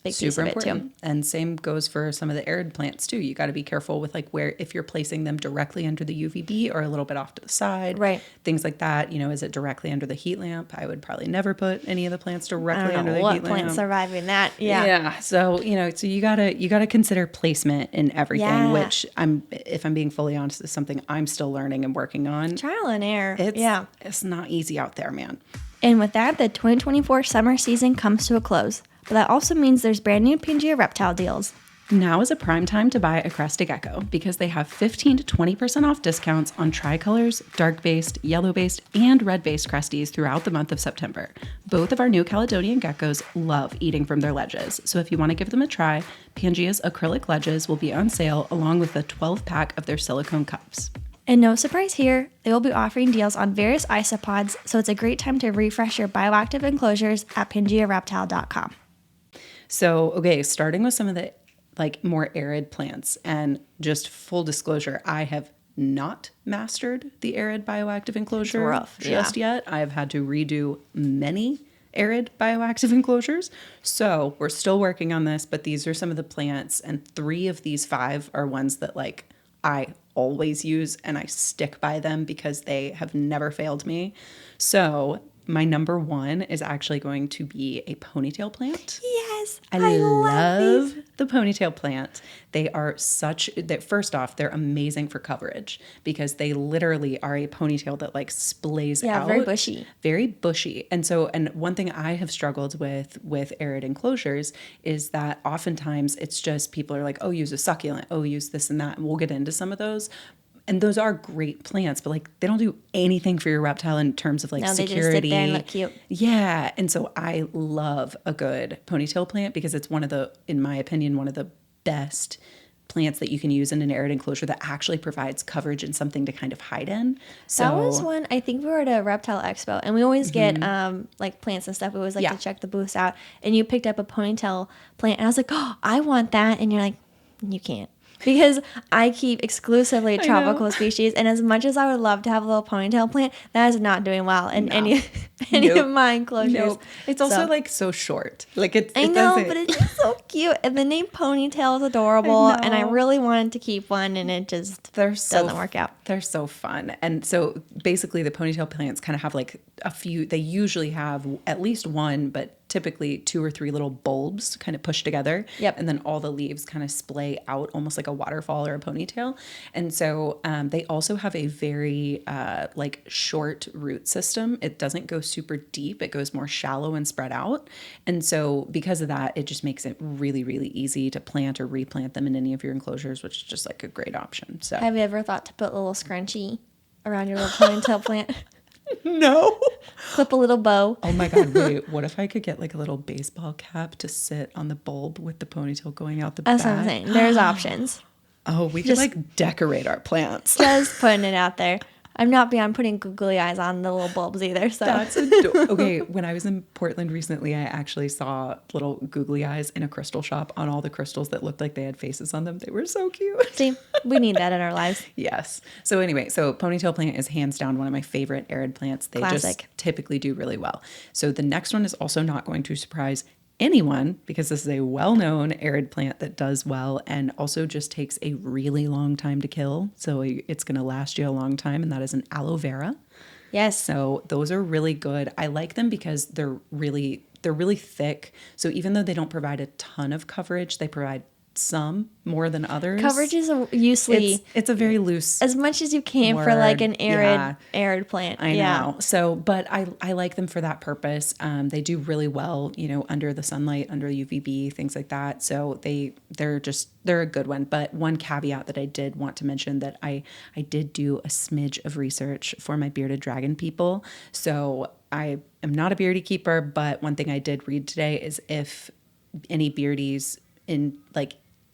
big piece super of it important. too. And same goes for some of the arid plants too. You got to be careful with like where, if you're placing them directly under the UVB or a little bit off to the side, Right. Things like that. You know, is it directly under the heat lamp? I would probably never put any of the plants directly under the heat lamp. What plant's surviving that? Yeah. Yeah. So, you know, so you gotta consider placement in everything, which if I'm being fully honest, is something I'm still learning and working on. Trial and error. It's not easy out there, man. And with that, the 2024 summer season comes to a close. But that also means there's brand new Pangea reptile deals. Now is a prime time to buy a crested gecko because they have 15 to 20% off discounts on tricolors, dark-based, yellow-based, and red-based cresties throughout the month of September. Both of our new Caledonian geckos love eating from their ledges, so if you want to give them a try, Pangea's acrylic ledges will be on sale along with a 12-pack of their silicone cups. And no surprise here, they will be offering deals on various isopods, so it's a great time to refresh your bioactive enclosures at PangeaReptile.com. So, okay, starting with some of the like more arid plants, and just full disclosure, I have not mastered the arid bioactive enclosure just yet. I've had to redo many arid bioactive enclosures. So we're still working on this, but these are some of the plants, and 3 of these 5 are ones that like I always use and I stick by them because they have never failed me. So my number 1 is actually going to be a ponytail plant. Yes, I love the ponytail plant. They are first off, they're amazing for coverage because they literally are a ponytail that like splays out. Yeah, very bushy. Very bushy. And one thing I have struggled with arid enclosures is that oftentimes it's just people are like, oh, use a succulent, oh, use this and that. And we'll get into some of those. And those are great plants, but like they don't do anything for your reptile in terms of like security. They just sit there and look cute. Yeah. And so I love a good ponytail plant because it's in my opinion, one of the best plants that you can use in an arid enclosure that actually provides coverage and something to kind of hide in. So that was one, I think we were at a reptile expo and we always get like plants and stuff. We always like to check the booths out, and you picked up a ponytail plant and I was like, oh, I want that. And you're like, you can't. Because I keep exclusively tropical species, and as much as I would love to have a little ponytail plant, that is not doing well in any of my enclosures. Nope. It's also like so short. Like I know, but it's just so cute, and the name Ponytail is adorable, and I really wanted to keep one, and it just doesn't work out. They're so fun, and so basically the ponytail plants kind of have like a few. They usually have at least one, but typically 2 or 3 little bulbs kind of pushed together. Yep. And then all the leaves kind of splay out almost like a waterfall or a ponytail. And so they also have a very like short root system. It doesn't go super deep. It goes more shallow and spread out. And so because of that, it just makes it really, really easy to plant or replant them in any of your enclosures, which is just like a great option. So have you ever thought to put a little scrunchie around your little ponytail plant? No. Clip a little bow. Oh my God, wait, what if I could get like a little baseball cap to sit on the bulb with the ponytail going out the back? That's what I'm saying. There's options. Oh, we could like decorate our plants. Just putting it out there. I'm not beyond putting googly eyes on the little bulbs either. So that's adorable. Okay, when I was in Portland recently, I actually saw little googly eyes in a crystal shop on all the crystals that looked like they had faces on them. They were so cute. See, we need that in our lives. Yes. So anyway, so ponytail plant is hands down one of my favorite arid plants. They just typically do really well. So the next one is also not going to surprise anyone because this is a well-known arid plant that does well and also just takes a really long time to kill. So it's going to last you a long time, and that is an aloe vera. Yes. So those are really good. I like them because they're really thick. So even though they don't provide a ton of coverage, they provide some more than others. Coverage is usually it's a very loose as much as you can for like an arid plant. I know. So, but I like them for that purpose. They do really well, under the sunlight, under UVB, things like that. So they're a good one. But one caveat that I did want to mention that I did do a smidge of research for my bearded dragon people. So I am not a beardy keeper, but one thing I did read today is if any beardies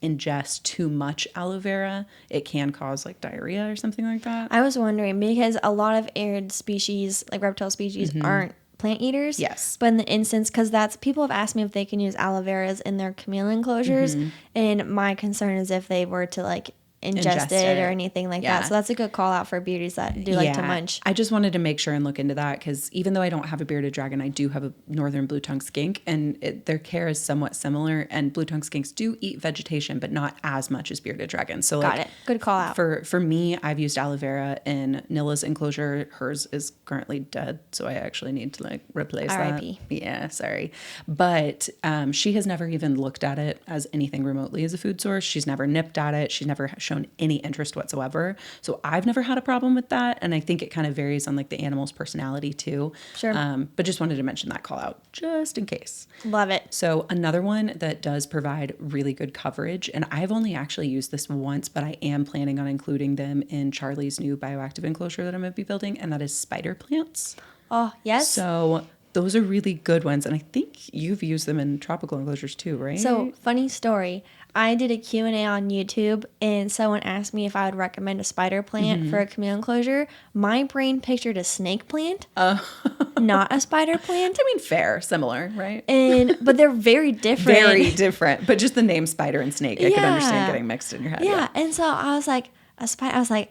ingest too much aloe vera, it can cause like diarrhea or something like that. I was wondering because a lot of arid species, like reptile species, aren't plant eaters. Yes. But in the instance, because people have asked me if they can use aloe veras in their chameleon enclosures, and my concern is if they were to like ingest it or anything like that. So that's a good call out for beardies that do like to munch. I just wanted to make sure and look into that because even though I don't have a bearded dragon, I do have a northern blue-tongued skink, and their care is somewhat similar. And blue-tongued skinks do eat vegetation, but not as much as bearded dragons. So Got it. Good call out. For me, I've used aloe vera in Nilla's enclosure. Hers is currently dead, so I actually need to like replace R.I.P. that. Yeah, sorry. But she has never even looked at it as anything remotely as a food source. She's never nipped at it. She's never shown any interest whatsoever. So I've never had a problem with that. And I think it kind of varies on like the animal's personality too. Sure. But just wanted to mention that call out just in case. Love it. So another one that does provide really good coverage, and I've only actually used this once, but I am planning on including them in Charlie's new bioactive enclosure that I'm going to be building, and that is spider plants. Oh, yes. So those are really good ones. And I think you've used them in tropical enclosures too, right? So funny story. I did a Q&A on YouTube and someone asked me if I would recommend a spider plant for a chameleon enclosure. My brain pictured a snake plant, not a spider plant. I mean, fair, similar, right? But they're very different. Very different. But just the name spider and snake, I could understand getting mixed in your head. Yeah. And so I was like,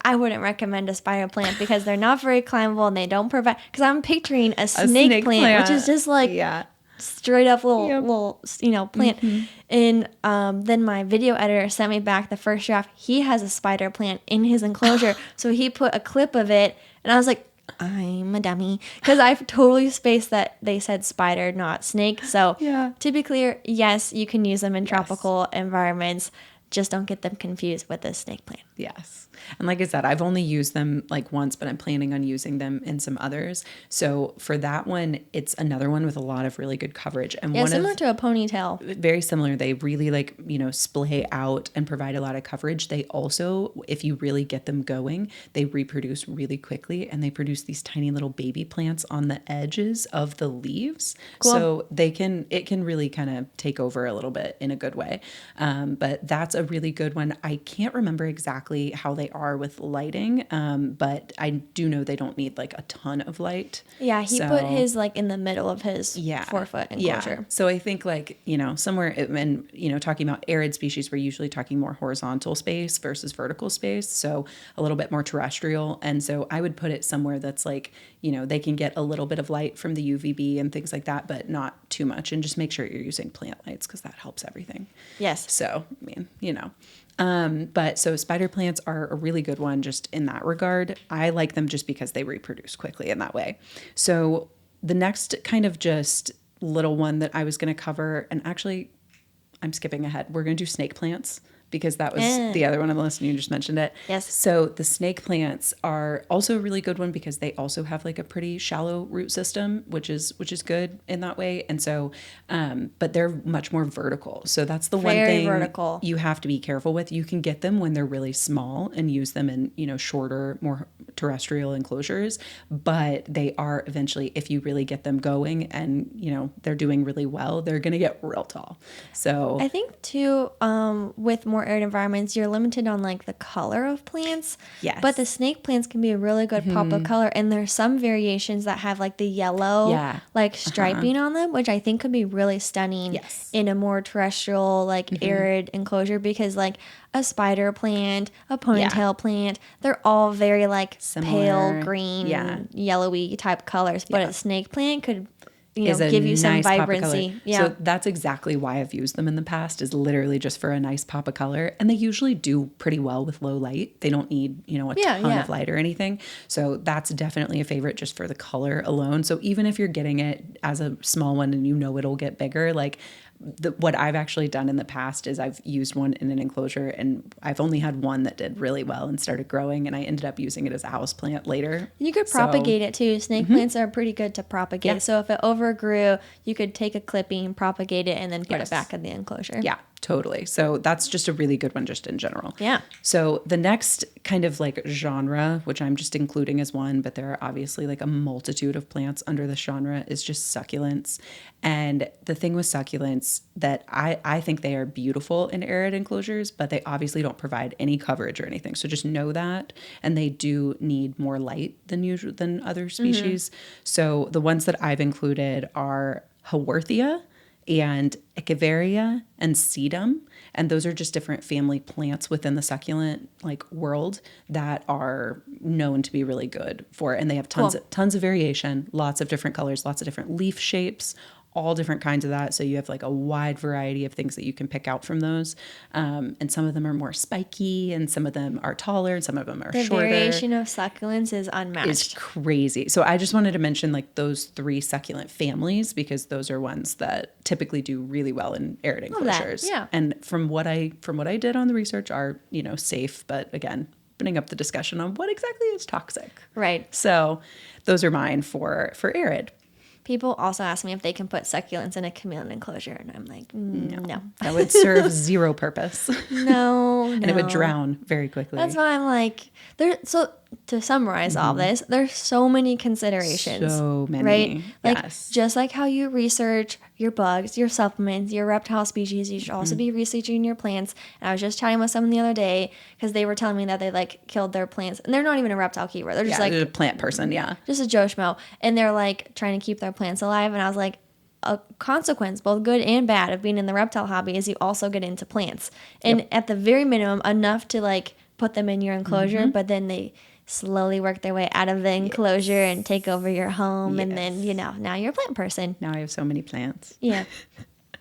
I wouldn't recommend a spider plant because they're not very climbable and they don't provide. Because I'm picturing a snake plant, which is just like straight up little plant. And then my video editor sent me back the first draft. He has a spider plant in his enclosure, so he put a clip of it, and I was like, I'm a dummy because I've totally spaced that they said spider, not snake. So to be clear, yes, you can use them in tropical environments. Just don't get them confused with a snake plant. Yes. And like I said, I've only used them like once, but I'm planning on using them in some others. So for that one, it's another one with a lot of really good coverage. And similar to a ponytail. Very similar. They really splay out and provide a lot of coverage. They also, if you really get them going, they reproduce really quickly and they produce these tiny little baby plants on the edges of the leaves. Cool. So it can really kind of take over a little bit in a good way. But that's a really good one. I can't remember exactly how they are with lighting, but I do know they don't need like a ton of light. Yeah, he put his like in the middle of his 4-foot enclosure. Yeah. So I think like, somewhere, and talking about arid species, we're usually talking more horizontal space versus vertical space. So a little bit more terrestrial. And so I would put it somewhere that's like, they can get a little bit of light from the UVB and things like that, but not too much. And just make sure you're using plant lights because that helps everything. Yes. So, I mean, but so spider plants are a really good one just in that regard. I like them just because they reproduce quickly in that way. So the next kind of just little one that I was going to cover, and actually I'm skipping ahead. We're going to do snake plants because that was the other one on the list and you just mentioned it. Yes. So the snake plants are also a really good one because they also have like a pretty shallow root system, which is good in that way. And so, but they're much more vertical. So that's the one thing you have to be careful with. You can get them when they're really small and use them in, shorter, more terrestrial enclosures, but they are eventually, if you really get them going and, you know, they're doing really well, they're going to get real tall. So I think too, with more arid environments, you're limited on like the color of plants. Yes. But the snake plants can be a really good pop of color. And there's some variations that have like the yellow, like striping on them, which I think could be really stunning in a more terrestrial, like arid enclosure, because like a spider plant, a ponytail plant, they're all very like similar, pale green, yellowy type colors. But a snake plant could, you know, give you some vibrancy. So that's exactly why I've used them in the past, is literally just for a nice pop of color. And they usually do pretty well with low light. They don't need, you know, a ton of light or anything. So that's definitely a favorite just for the color alone. So even if you're getting it as a small one and you know it'll get bigger, like what I've actually done in the past is I've used one in an enclosure, and I've only had one that did really well and started growing, and I ended up using it as a house plant later. You could propagate it too. Snake plants are pretty good to propagate. Yeah. So if it overgrew, you could take a clipping, propagate it, and then put it back in the enclosure. Yeah, totally. So that's just a really good one just in general. Yeah. So the next kind of like genre, which I'm just including as one, but there are obviously like a multitude of plants under this genre, is just succulents. And the thing with succulents that I think they are beautiful in arid enclosures, but they obviously don't provide any coverage or anything. So just know that. And they do need more light than other species. So the ones that I've included are Haworthia and Echeveria and Sedum. And those are just different family plants within the succulent like world that are known to be really good for it. And they have tons of variation, lots of different colors, lots of different leaf shapes, all different kinds of that. So you have like a wide variety of things that you can pick out from those. And some of them are more spiky, and some of them are taller, and some of them are shorter. The variation of succulents is unmatched. It's crazy. So I just wanted to mention like those 3 succulent families, because those are ones that typically do really well in arid enclosures. Yeah. And from what I did on the research are, you know, safe, but again, opening up the discussion on what exactly is toxic. Right. So those are mine for arid. People also ask me if they can put succulents in a chameleon enclosure, and I'm like, no. That would serve zero purpose. No. And it would drown very quickly. That's why I'm like, so to summarize all this, there's so many considerations. So many. Right? Like, just like how you research your bugs, your supplements, your reptile species, you should also be researching your plants. And I was just chatting with someone the other day because they were telling me that they like killed their plants. And they're not even a reptile keeper. They're just like a plant person. Yeah. Just a Joe Schmo. And they're like trying to keep their plants alive. And I was like, a consequence, both good and bad, of being in the reptile hobby is you also get into plants. And at the very minimum, enough to like put them in your enclosure, but then they slowly work their way out of the enclosure and take over your home. And then, you know, now you're a plant person. Now I have so many plants. Yeah.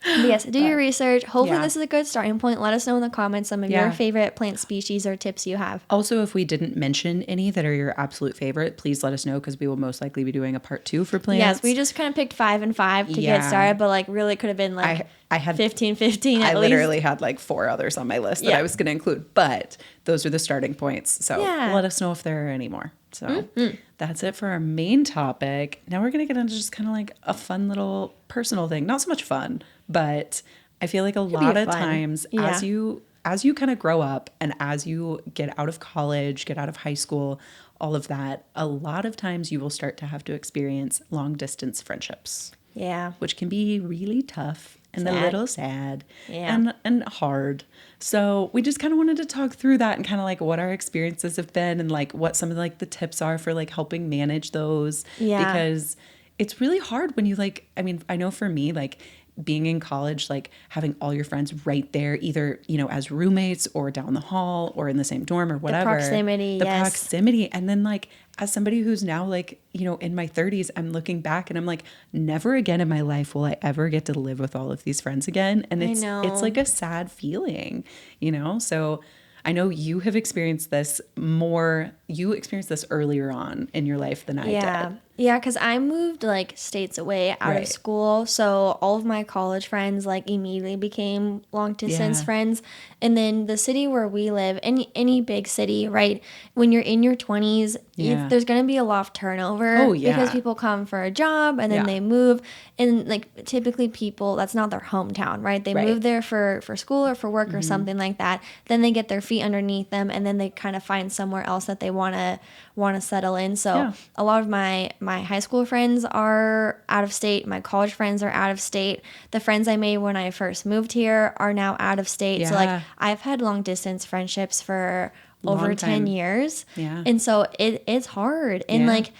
But yes, do your research. Hopefully this is a good starting point. Let us know in the comments some of your favorite plant species or tips you have. Also, if we didn't mention any that are your absolute favorite, please let us know, because we will most likely be doing a part 2 for plants. Yes, we just kind of picked 5 and 5 to get started, but like really could have been like I had 15 at least. I literally had like 4 others on my list that I was going to include, but those are the starting points. So let us know if there are any more. So that's it for our main topic. Now we're going to get into just kind of like a fun little personal thing. Not so much fun, but I feel like a lot of times as you kind of grow up and as you get out of college, get out of high school, all of that, a lot of times you will start to have to experience long distance friendships. Yeah. Which can be really tough and a little sad and hard. So we just kind of wanted to talk through that and kind of like what our experiences have been and like what some of like the tips are for like helping manage those. Yeah. Because it's really hard when you like, I mean, I know for me, like being in college, like having all your friends right there, either, you know, as roommates or down the hall or in the same dorm or whatever. The proximity. And then like, as somebody who's now like, you know, in my 30s, I'm looking back and I'm like, never again in my life will I ever get to live with all of these friends again. And it's like a sad feeling, you know? So I know you have experienced this more, you experienced this earlier on in your life than I did. Yeah, because I moved like states away out of school. So all of my college friends like immediately became long distance friends. And then the city where we live, any big city, right? When you're in your 20s, there's going to be a lot of turnover. Oh, yeah. Because people come for a job and then they move. And like typically people, that's not their hometown, right? They move there for school or for work or something like that. Then they get their feet underneath them and then they kind of find somewhere else that they want to settle in. So a lot of my high school friends are out of state. My college friends are out of state. The friends I made when I first moved here are now out of state. So like I've had long distance friendships for over 10 years. Yeah. And so it's hard. And like,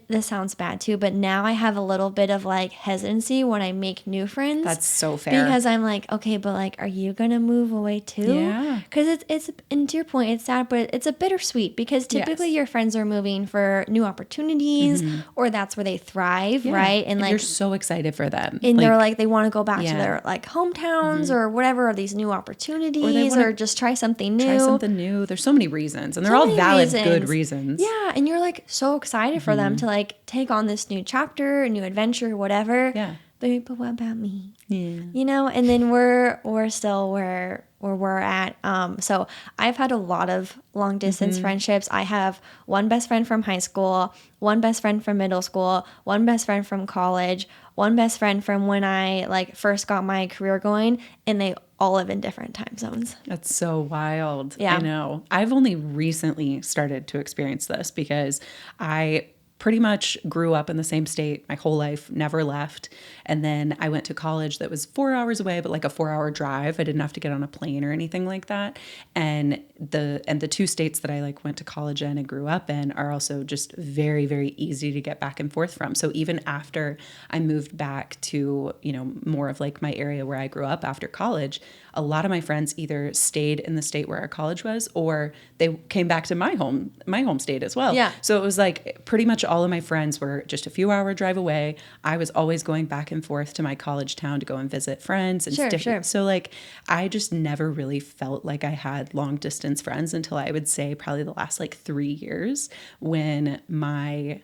this sounds bad too, but now I have a little bit of like hesitancy when I make new friends. That's so fair. Because I'm like, okay, but like, are you going to move away too? Yeah. Because it's, and to your point, it's sad, but it's a bittersweet because typically your friends are moving for new opportunities or that's where they thrive, right? And like, you're so excited for them. And they're like, they want to go back to their like hometowns or whatever, or these new opportunities or just try something new. There's so many reasons and they're all valid, good reasons. Yeah. And you're like so excited for them to like take on this new chapter, a new adventure, whatever. Yeah. But what about me? Yeah. You know, and then we're still where we're at. So I've had a lot of long distance friendships. I have one best friend from high school, one best friend from middle school, one best friend from college, one best friend from when I like first got my career going, and they all live in different time zones. That's so wild. Yeah. I know. I've only recently started to experience this because I pretty much grew up in the same state my whole life, never left. And then I went to college that was 4 hours away, but like a 4-hour drive. I didn't have to get on a plane or anything like that. And the two states that I like went to college in and grew up in are also just very, very easy to get back and forth from. So even after I moved back to, you know, more of like my area where I grew up after college, a lot of my friends either stayed in the state where our college was or they came back to my home state as well. Yeah. So it was like pretty much all of my friends were just a few hour drive away. I was always going back and forth to my college town to go and visit friends and sure. So like I just never really felt like I had long distance friends until I would say probably the last like 3 years when my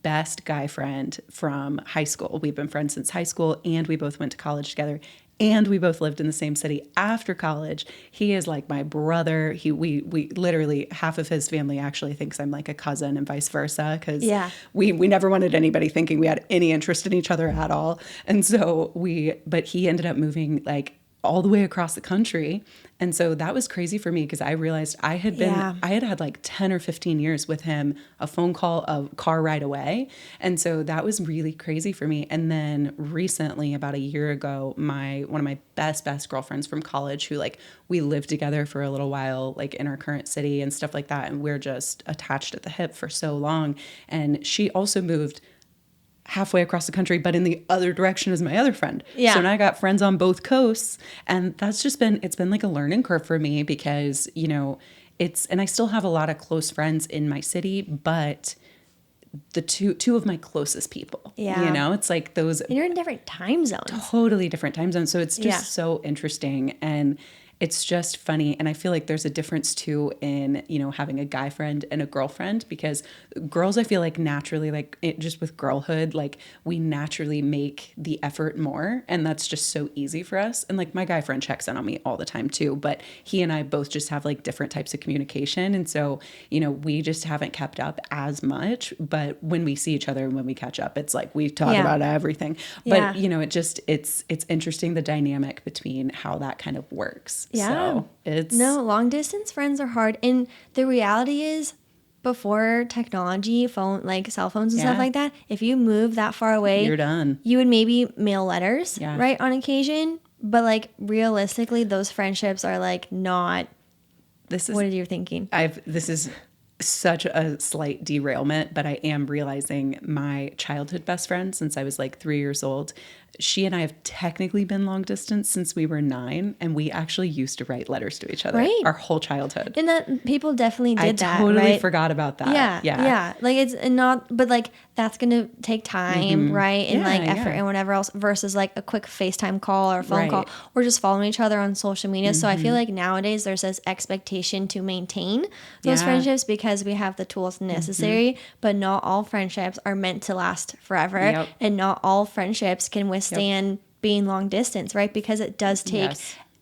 best guy friend from high school, we've been friends since high school and we both went to college together. And we both lived in the same city after college. He is like my brother. We literally, half of his family actually thinks I'm like a cousin and vice versa. Because we never wanted anybody thinking we had any interest in each other at all. And so but he ended up moving like all the way across the country. And so that was crazy for me because I realized I had like 10 or 15 years with him, a phone call, a car ride away. And so that was really crazy for me. And then recently, about a year ago, one of my best girlfriends from college who like we lived together for a little while, like in our current city and stuff like that. And we're just attached at the hip for so long. And she also moved halfway across the country, but in the other direction as my other friend. Yeah. So now I got friends on both coasts. And that's just it's been like a learning curve for me because, you know, and I still have a lot of close friends in my city, but the two of my closest people, you know, it's like those. And you're in different time zones. Totally different time zones. So it's just so interesting. And it's just funny. And I feel like there's a difference too in, you know, having a guy friend and a girlfriend because girls, I feel like naturally, like just with girlhood, like we naturally make the effort more. And that's just so easy for us. And like my guy friend checks in on me all the time too, but he and I both just have like different types of communication. And so, you know, we just haven't kept up as much, but when we see each other and when we catch up, it's like we talk about everything. But, you know, it's interesting the dynamic between how that kind of works. Yeah. So long distance friends are hard. And the reality is before technology, like cell phones and stuff like that, if you move that far away, you're done. You would maybe mail letters, right, on occasion. But like realistically, those friendships are like not. What are you thinking? This is such a slight derailment, but I am realizing my childhood best friend since I was like 3 years old. She and I have technically been long distance since we were 9, and we actually used to write letters to each other our whole childhood. And that people definitely did that. I totally forgot about that. Yeah. Like it's not, but like that's gonna take time, right? And like effort and whatever else versus like a quick FaceTime call or phone call or just following each other on social media. So I feel like nowadays there's this expectation to maintain those friendships because we have the tools necessary, but not all friendships are meant to last forever, and not all friendships can withstand being long distance, right? Because it does take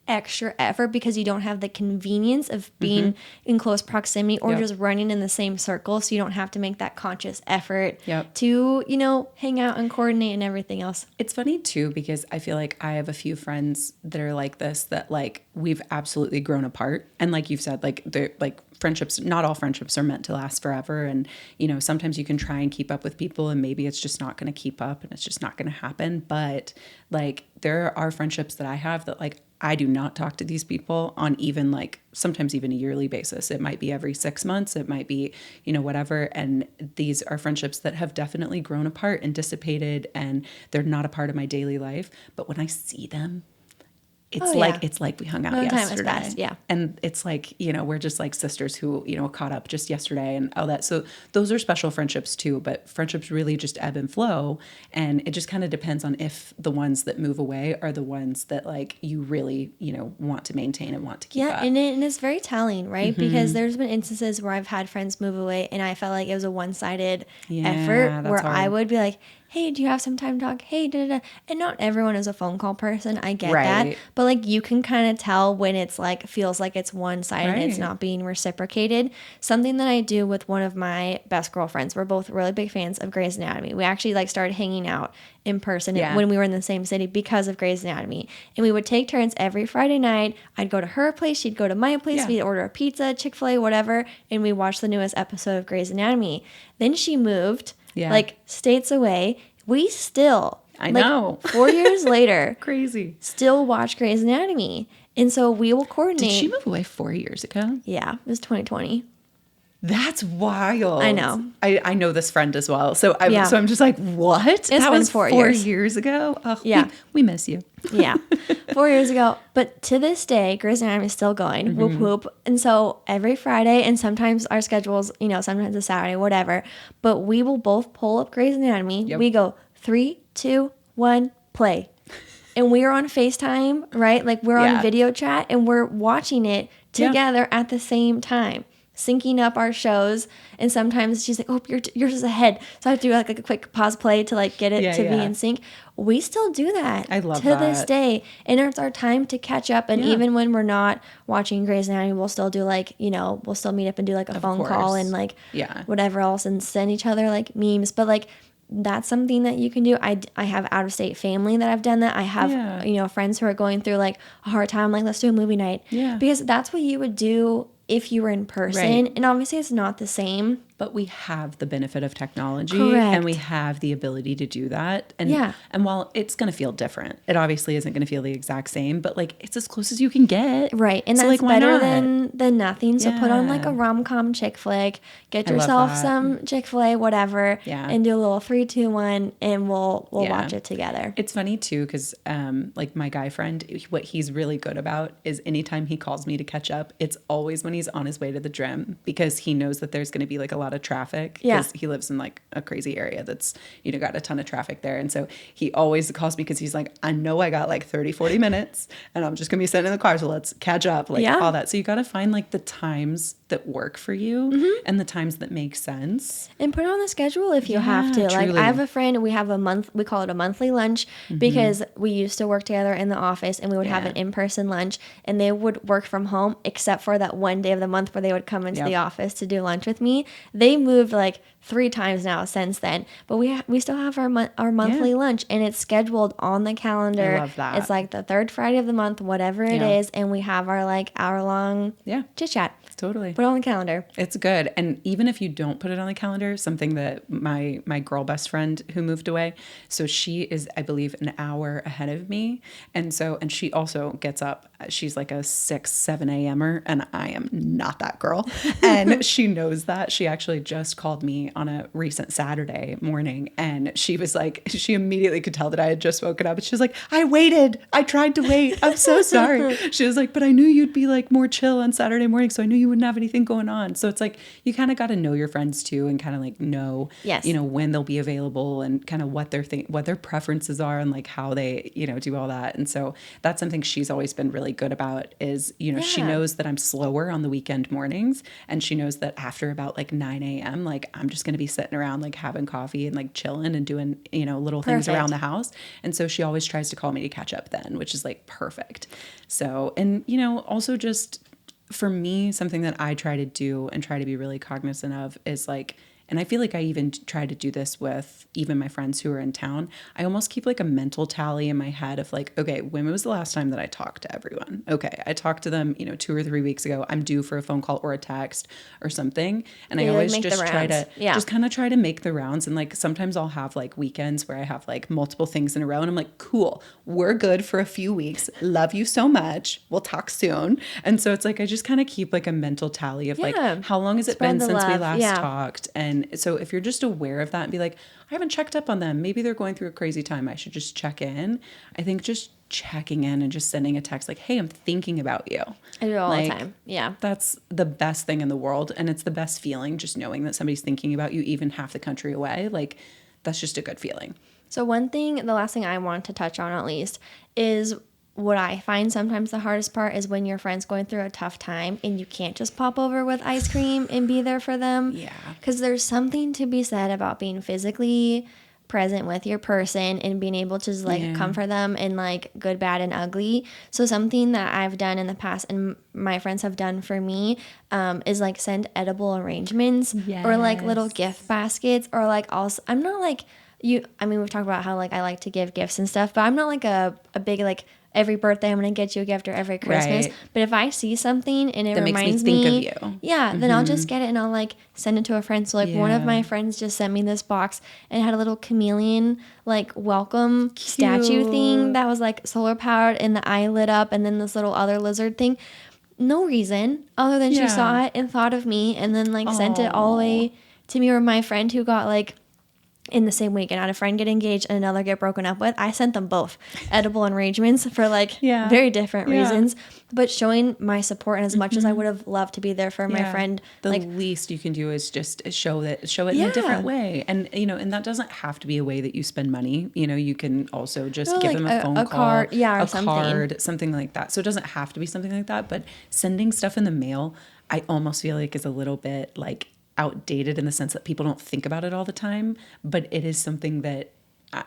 extra effort because you don't have the convenience of being in close proximity or just running in the same circle, so you don't have to make that conscious effort to, you know, hang out and coordinate and everything else. It's funny too, because I feel like I have a few friends that are like this, that like we've absolutely grown apart. And like you've said, like they're like friendships, not all friendships are meant to last forever. And, you know, sometimes you can try and keep up with people and maybe it's just not going to keep up and it's just not going to happen. But like there are friendships that I have that like I do not talk to these people on even like sometimes even a yearly basis. It might be every 6 months. It might be, you know, whatever. And these are friendships that have definitely grown apart and dissipated, and they're not a part of my daily life. But when I see them, it's like we hung out yesterday. And it's like, you know, we're just like sisters who, you know, caught up just yesterday and all that. So those are special friendships too, but friendships really just ebb and flow. And it just kind of depends on if the ones that move away are the ones that like you really, you know, want to maintain and want to keep up. And it's very telling, right? Because there's been instances where I've had friends move away and I felt like it was a one-sided effort where hard. I would be like, hey, do you have some time to talk? Hey, da-da-da. And not everyone is a phone call person. I get that. But like you can kind of tell when it's like, feels like it's one-sided and it's not being reciprocated. Something that I do with one of my best girlfriends, we're both really big fans of Grey's Anatomy. We actually like started hanging out in person when we were in the same city because of Grey's Anatomy. And we would take turns every Friday night. I'd go to her place. She'd go to my place. We'd order a pizza, Chick-fil-A, whatever. And we watched the newest episode of Grey's Anatomy. Then she moved. Like states away. We still, I know, 4 years later, crazy, still watch Grey's Anatomy. And so we will coordinate. Did she move away 4 years ago? Yeah, it was 2020. That's wild. I know. I know this friend as well. So I'm just like, what? It's that was 4 years ago? Oh, we miss you. 4 years ago. But to this day, Grey's Anatomy is still going. Whoop, whoop. And so every Friday, and sometimes our schedules, you know, sometimes a Saturday, whatever. But we will both pull up Grey's Anatomy. We go 3, 2, 1, play. And we are on FaceTime, right? Like we're on video chat and we're watching it together at the same time, syncing up our shows. And sometimes she's like, oh, yours is ahead. So I have to do like a quick pause play to like get it to be in sync. We still do that. I love to this day. And it's our time to catch up. And even when we're not watching Grey's Anatomy, we'll still do like, you know, we'll still meet up and do like a phone call and like whatever else and send each other like memes. But like, that's something that you can do. I have out-of-state family that I've done that. I have, you know, friends who are going through like a hard time. Like, let's do a movie night. Because that's what you would do if you were in person. And obviously it's not the same. But we have the benefit of technology and we have the ability to do that. And and while it's going to feel different, it obviously isn't going to feel the exact same, but like it's as close as you can get. Right. And so that's like, better than nothing. So put on like a rom-com chick flick, get yourself some Chick-fil-A, whatever, and do a little 3, 2, 1 and we'll watch it together. It's funny too, because like my guy friend, what he's really good about is anytime he calls me to catch up, it's always when he's on his way to the gym, because he knows that there's going to be like a lot of traffic, because he lives in like a crazy area that's, you know, got a ton of traffic there. And so he always calls me because he's like, I know I got like 30-40 minutes and I'm just gonna be sitting in the car, so let's catch up, like all that. So you got to find like the times that work for you and the times that make sense, and put it on the schedule if you have to. Like I have a friend, we have a month, we call it a monthly lunch, because we used to work together in the office and we would have an in-person lunch, and they would work from home except for that one day of the month where they would come into the office to do lunch with me. They moved like 3 times now since then, but we still have our monthly lunch, and it's scheduled on the calendar. I love that. It's like the 3rd Friday of the month, whatever it is, and we have our like hour-long chit chat. Totally. Put it on the calendar. It's good. And even if you don't put it on the calendar, something that my girl best friend who moved away, so she is, I believe, an hour ahead of me. And she also gets up. She's like a 6, 7 a.m.er, and I am not that girl. And she knows that. She actually just called me on a recent Saturday morning, and she was like, she immediately could tell that I had just woken up. And she was like, I waited. I tried to wait. I'm so sorry. She was like, but I knew you'd be like more chill on Saturday morning, so I knew you you wouldn't have anything going on. So it's like, you kind of got to know your friends too, and kind of like know, you know, when they'll be available and kind of what their preferences are and like how they, you know, do all that. And so that's something she's always been really good about is, you know, she knows that I'm slower on the weekend mornings, and she knows that after about like 9 a.m., like I'm just going to be sitting around like having coffee and like chilling and doing, you know, little things around the house. And so she always tries to call me to catch up then, which is like perfect. So, and, you know, also just for me, something that I try to do and try to be really cognizant of is like, and I feel like I even try to do this with even my friends who are in town. I almost keep like a mental tally in my head of like, okay, when was the last time that I talked to everyone? Okay, I talked to them, you know, 2 or 3 weeks ago. I'm due for a phone call or a text or something. And I always just try to just kind of try to make the rounds. And like sometimes I'll have like weekends where I have like multiple things in a row. And I'm like, cool, we're good for a few weeks. Love you so much. We'll talk soon. And so it's like I just kind of keep like a mental tally of like, how long has it been since we last talked? And so if you're just aware of that and be like, I haven't checked up on them, maybe they're going through a crazy time, I should just check in. I think just checking in and just sending a text like, hey, I'm thinking about you. I do it all the time. Yeah. That's the best thing in the world. And it's the best feeling, just knowing that somebody's thinking about you even half the country away. Like, that's just a good feeling. So the last thing I want to touch on at least is what I find sometimes the hardest part is when your friend's going through a tough time and you can't just pop over with ice cream and be there for them. Yeah. Because there's something to be said about being physically present with your person and being able to just like comfort them in like good, bad, and ugly. So something that I've done in the past and my friends have done for me is like send edible arrangements or like little gift baskets, or like also I'm not like we've talked about how like I like to give gifts and stuff, but I'm not like a big like every birthday I'm going to get you a gift or every Christmas. Right. But if I see something and it that reminds me think of you. Yeah, then I'll just get it and I'll like send it to a friend. So like one of my friends just sent me this box and it had a little chameleon like welcome statue thing that was like solar powered and the eye lit up, and then this little other lizard thing. No reason other than she saw it and thought of me, and then like sent it all the way to me. Or my friend who got like in the same week and had a friend get engaged and another get broken up with, I sent them both edible arrangements for like very different reasons, but showing my support. And as much as I would have loved to be there for my friend, the like, least you can do is just show it in a different way. And you know, and that doesn't have to be a way that you spend money. You know, you can also just give like them a phone call, card, or a card, something like that. So it doesn't have to be something like that, but sending stuff in the mail, I almost feel like is a little bit like outdated in the sense that people don't think about it all the time, but it is something that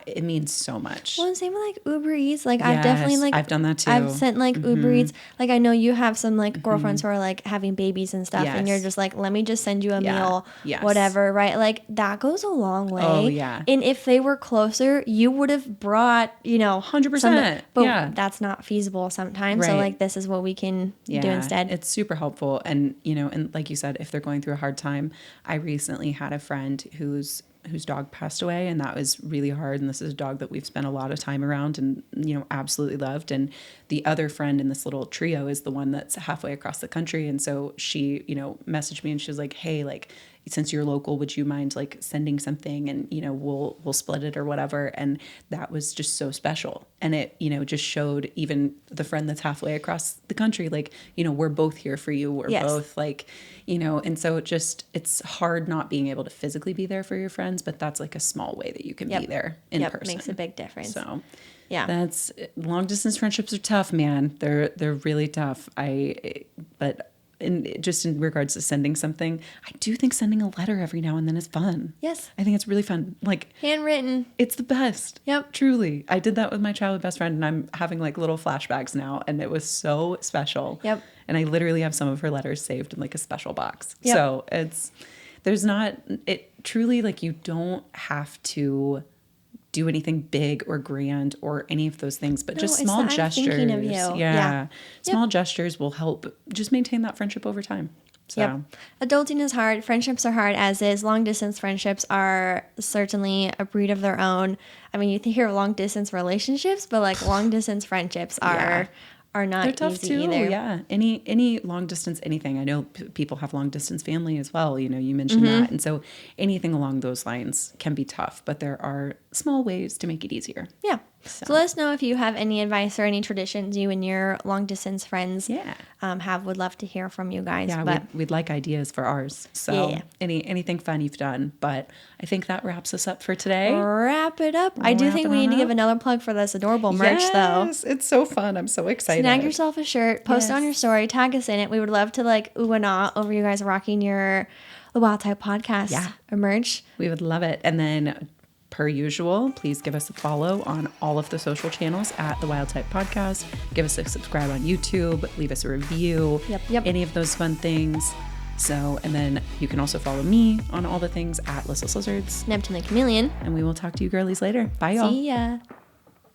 it means so much. Well, and same with like Uber Eats. Like I've definitely like I've done that too. I've sent like Uber Eats. Like I know you have some like girlfriends who are like having babies and stuff, and you're just like, let me just send you a meal, whatever, right? Like that goes a long way. Oh yeah. And if they were closer, you would have brought 100%. But that's not feasible sometimes. Right. So like this is what we can do instead. It's super helpful, and and like you said, if they're going through a hard time, I recently had a friend whose dog passed away, and that was really hard. And this is a dog that we've spent a lot of time around and, absolutely loved. And the other friend in this little trio is the one that's halfway across the country. And so she, messaged me and she was like, hey, like, since you're local, would you mind like sending something, and, we'll split it or whatever. And that was just so special. And it, just showed even the friend that's halfway across the country, like, we're both here for you. We're both like, and so it's hard not being able to physically be there for your friends, but that's like a small way that you can be there in person. Makes a big difference. So that's long distance friendships are tough, man. They're really tough. But in regards to sending something, I do think sending a letter every now and then is fun. Yes. I think it's really fun. Like handwritten. It's the best. Yep. Truly. I did that with my childhood best friend, and I'm having like little flashbacks now, and it was so special. Yep. And I literally have some of her letters saved in like a special box. Yep. So truly, like, you don't have to do anything big or grand or any of those things, but just small gestures. I'm thinking of you. Yeah. Small gestures will help just maintain that friendship over time. So. Adulting is hard. Friendships are hard as is. Long distance friendships are certainly a breed of their own. I mean, you hear long distance relationships, but like long distance friendships are not They're tough easy too. either. Yeah. Any long distance, anything. I know people have long distance family as well. You mentioned that. And so anything along those lines can be tough, but there are small ways to make it easier. Yeah. So let us know if you have any advice or any traditions you and your long distance friends have. Would love to hear from you guys. Yeah, but we'd like ideas for ours. So anything fun you've done. But I think that wraps us up for today. Wrap it up. I do think we need to give another plug for this adorable merch, though. Yes, it's so fun. I'm so excited. Snag yourself a shirt, post it on your story, tag us in it. We would love to like ooh and ah over you guys rocking the Wild Type podcast merch. We would love it. And then, per usual, please give us a follow on all of the social channels at the Wild Type Podcast. Give us a subscribe on YouTube. Leave us a review. Yep. Any of those fun things. And then you can also follow me on all the things at Lyssa Lizards. Neptune the Chameleon. And we will talk to you girlies later. Bye, y'all. See ya.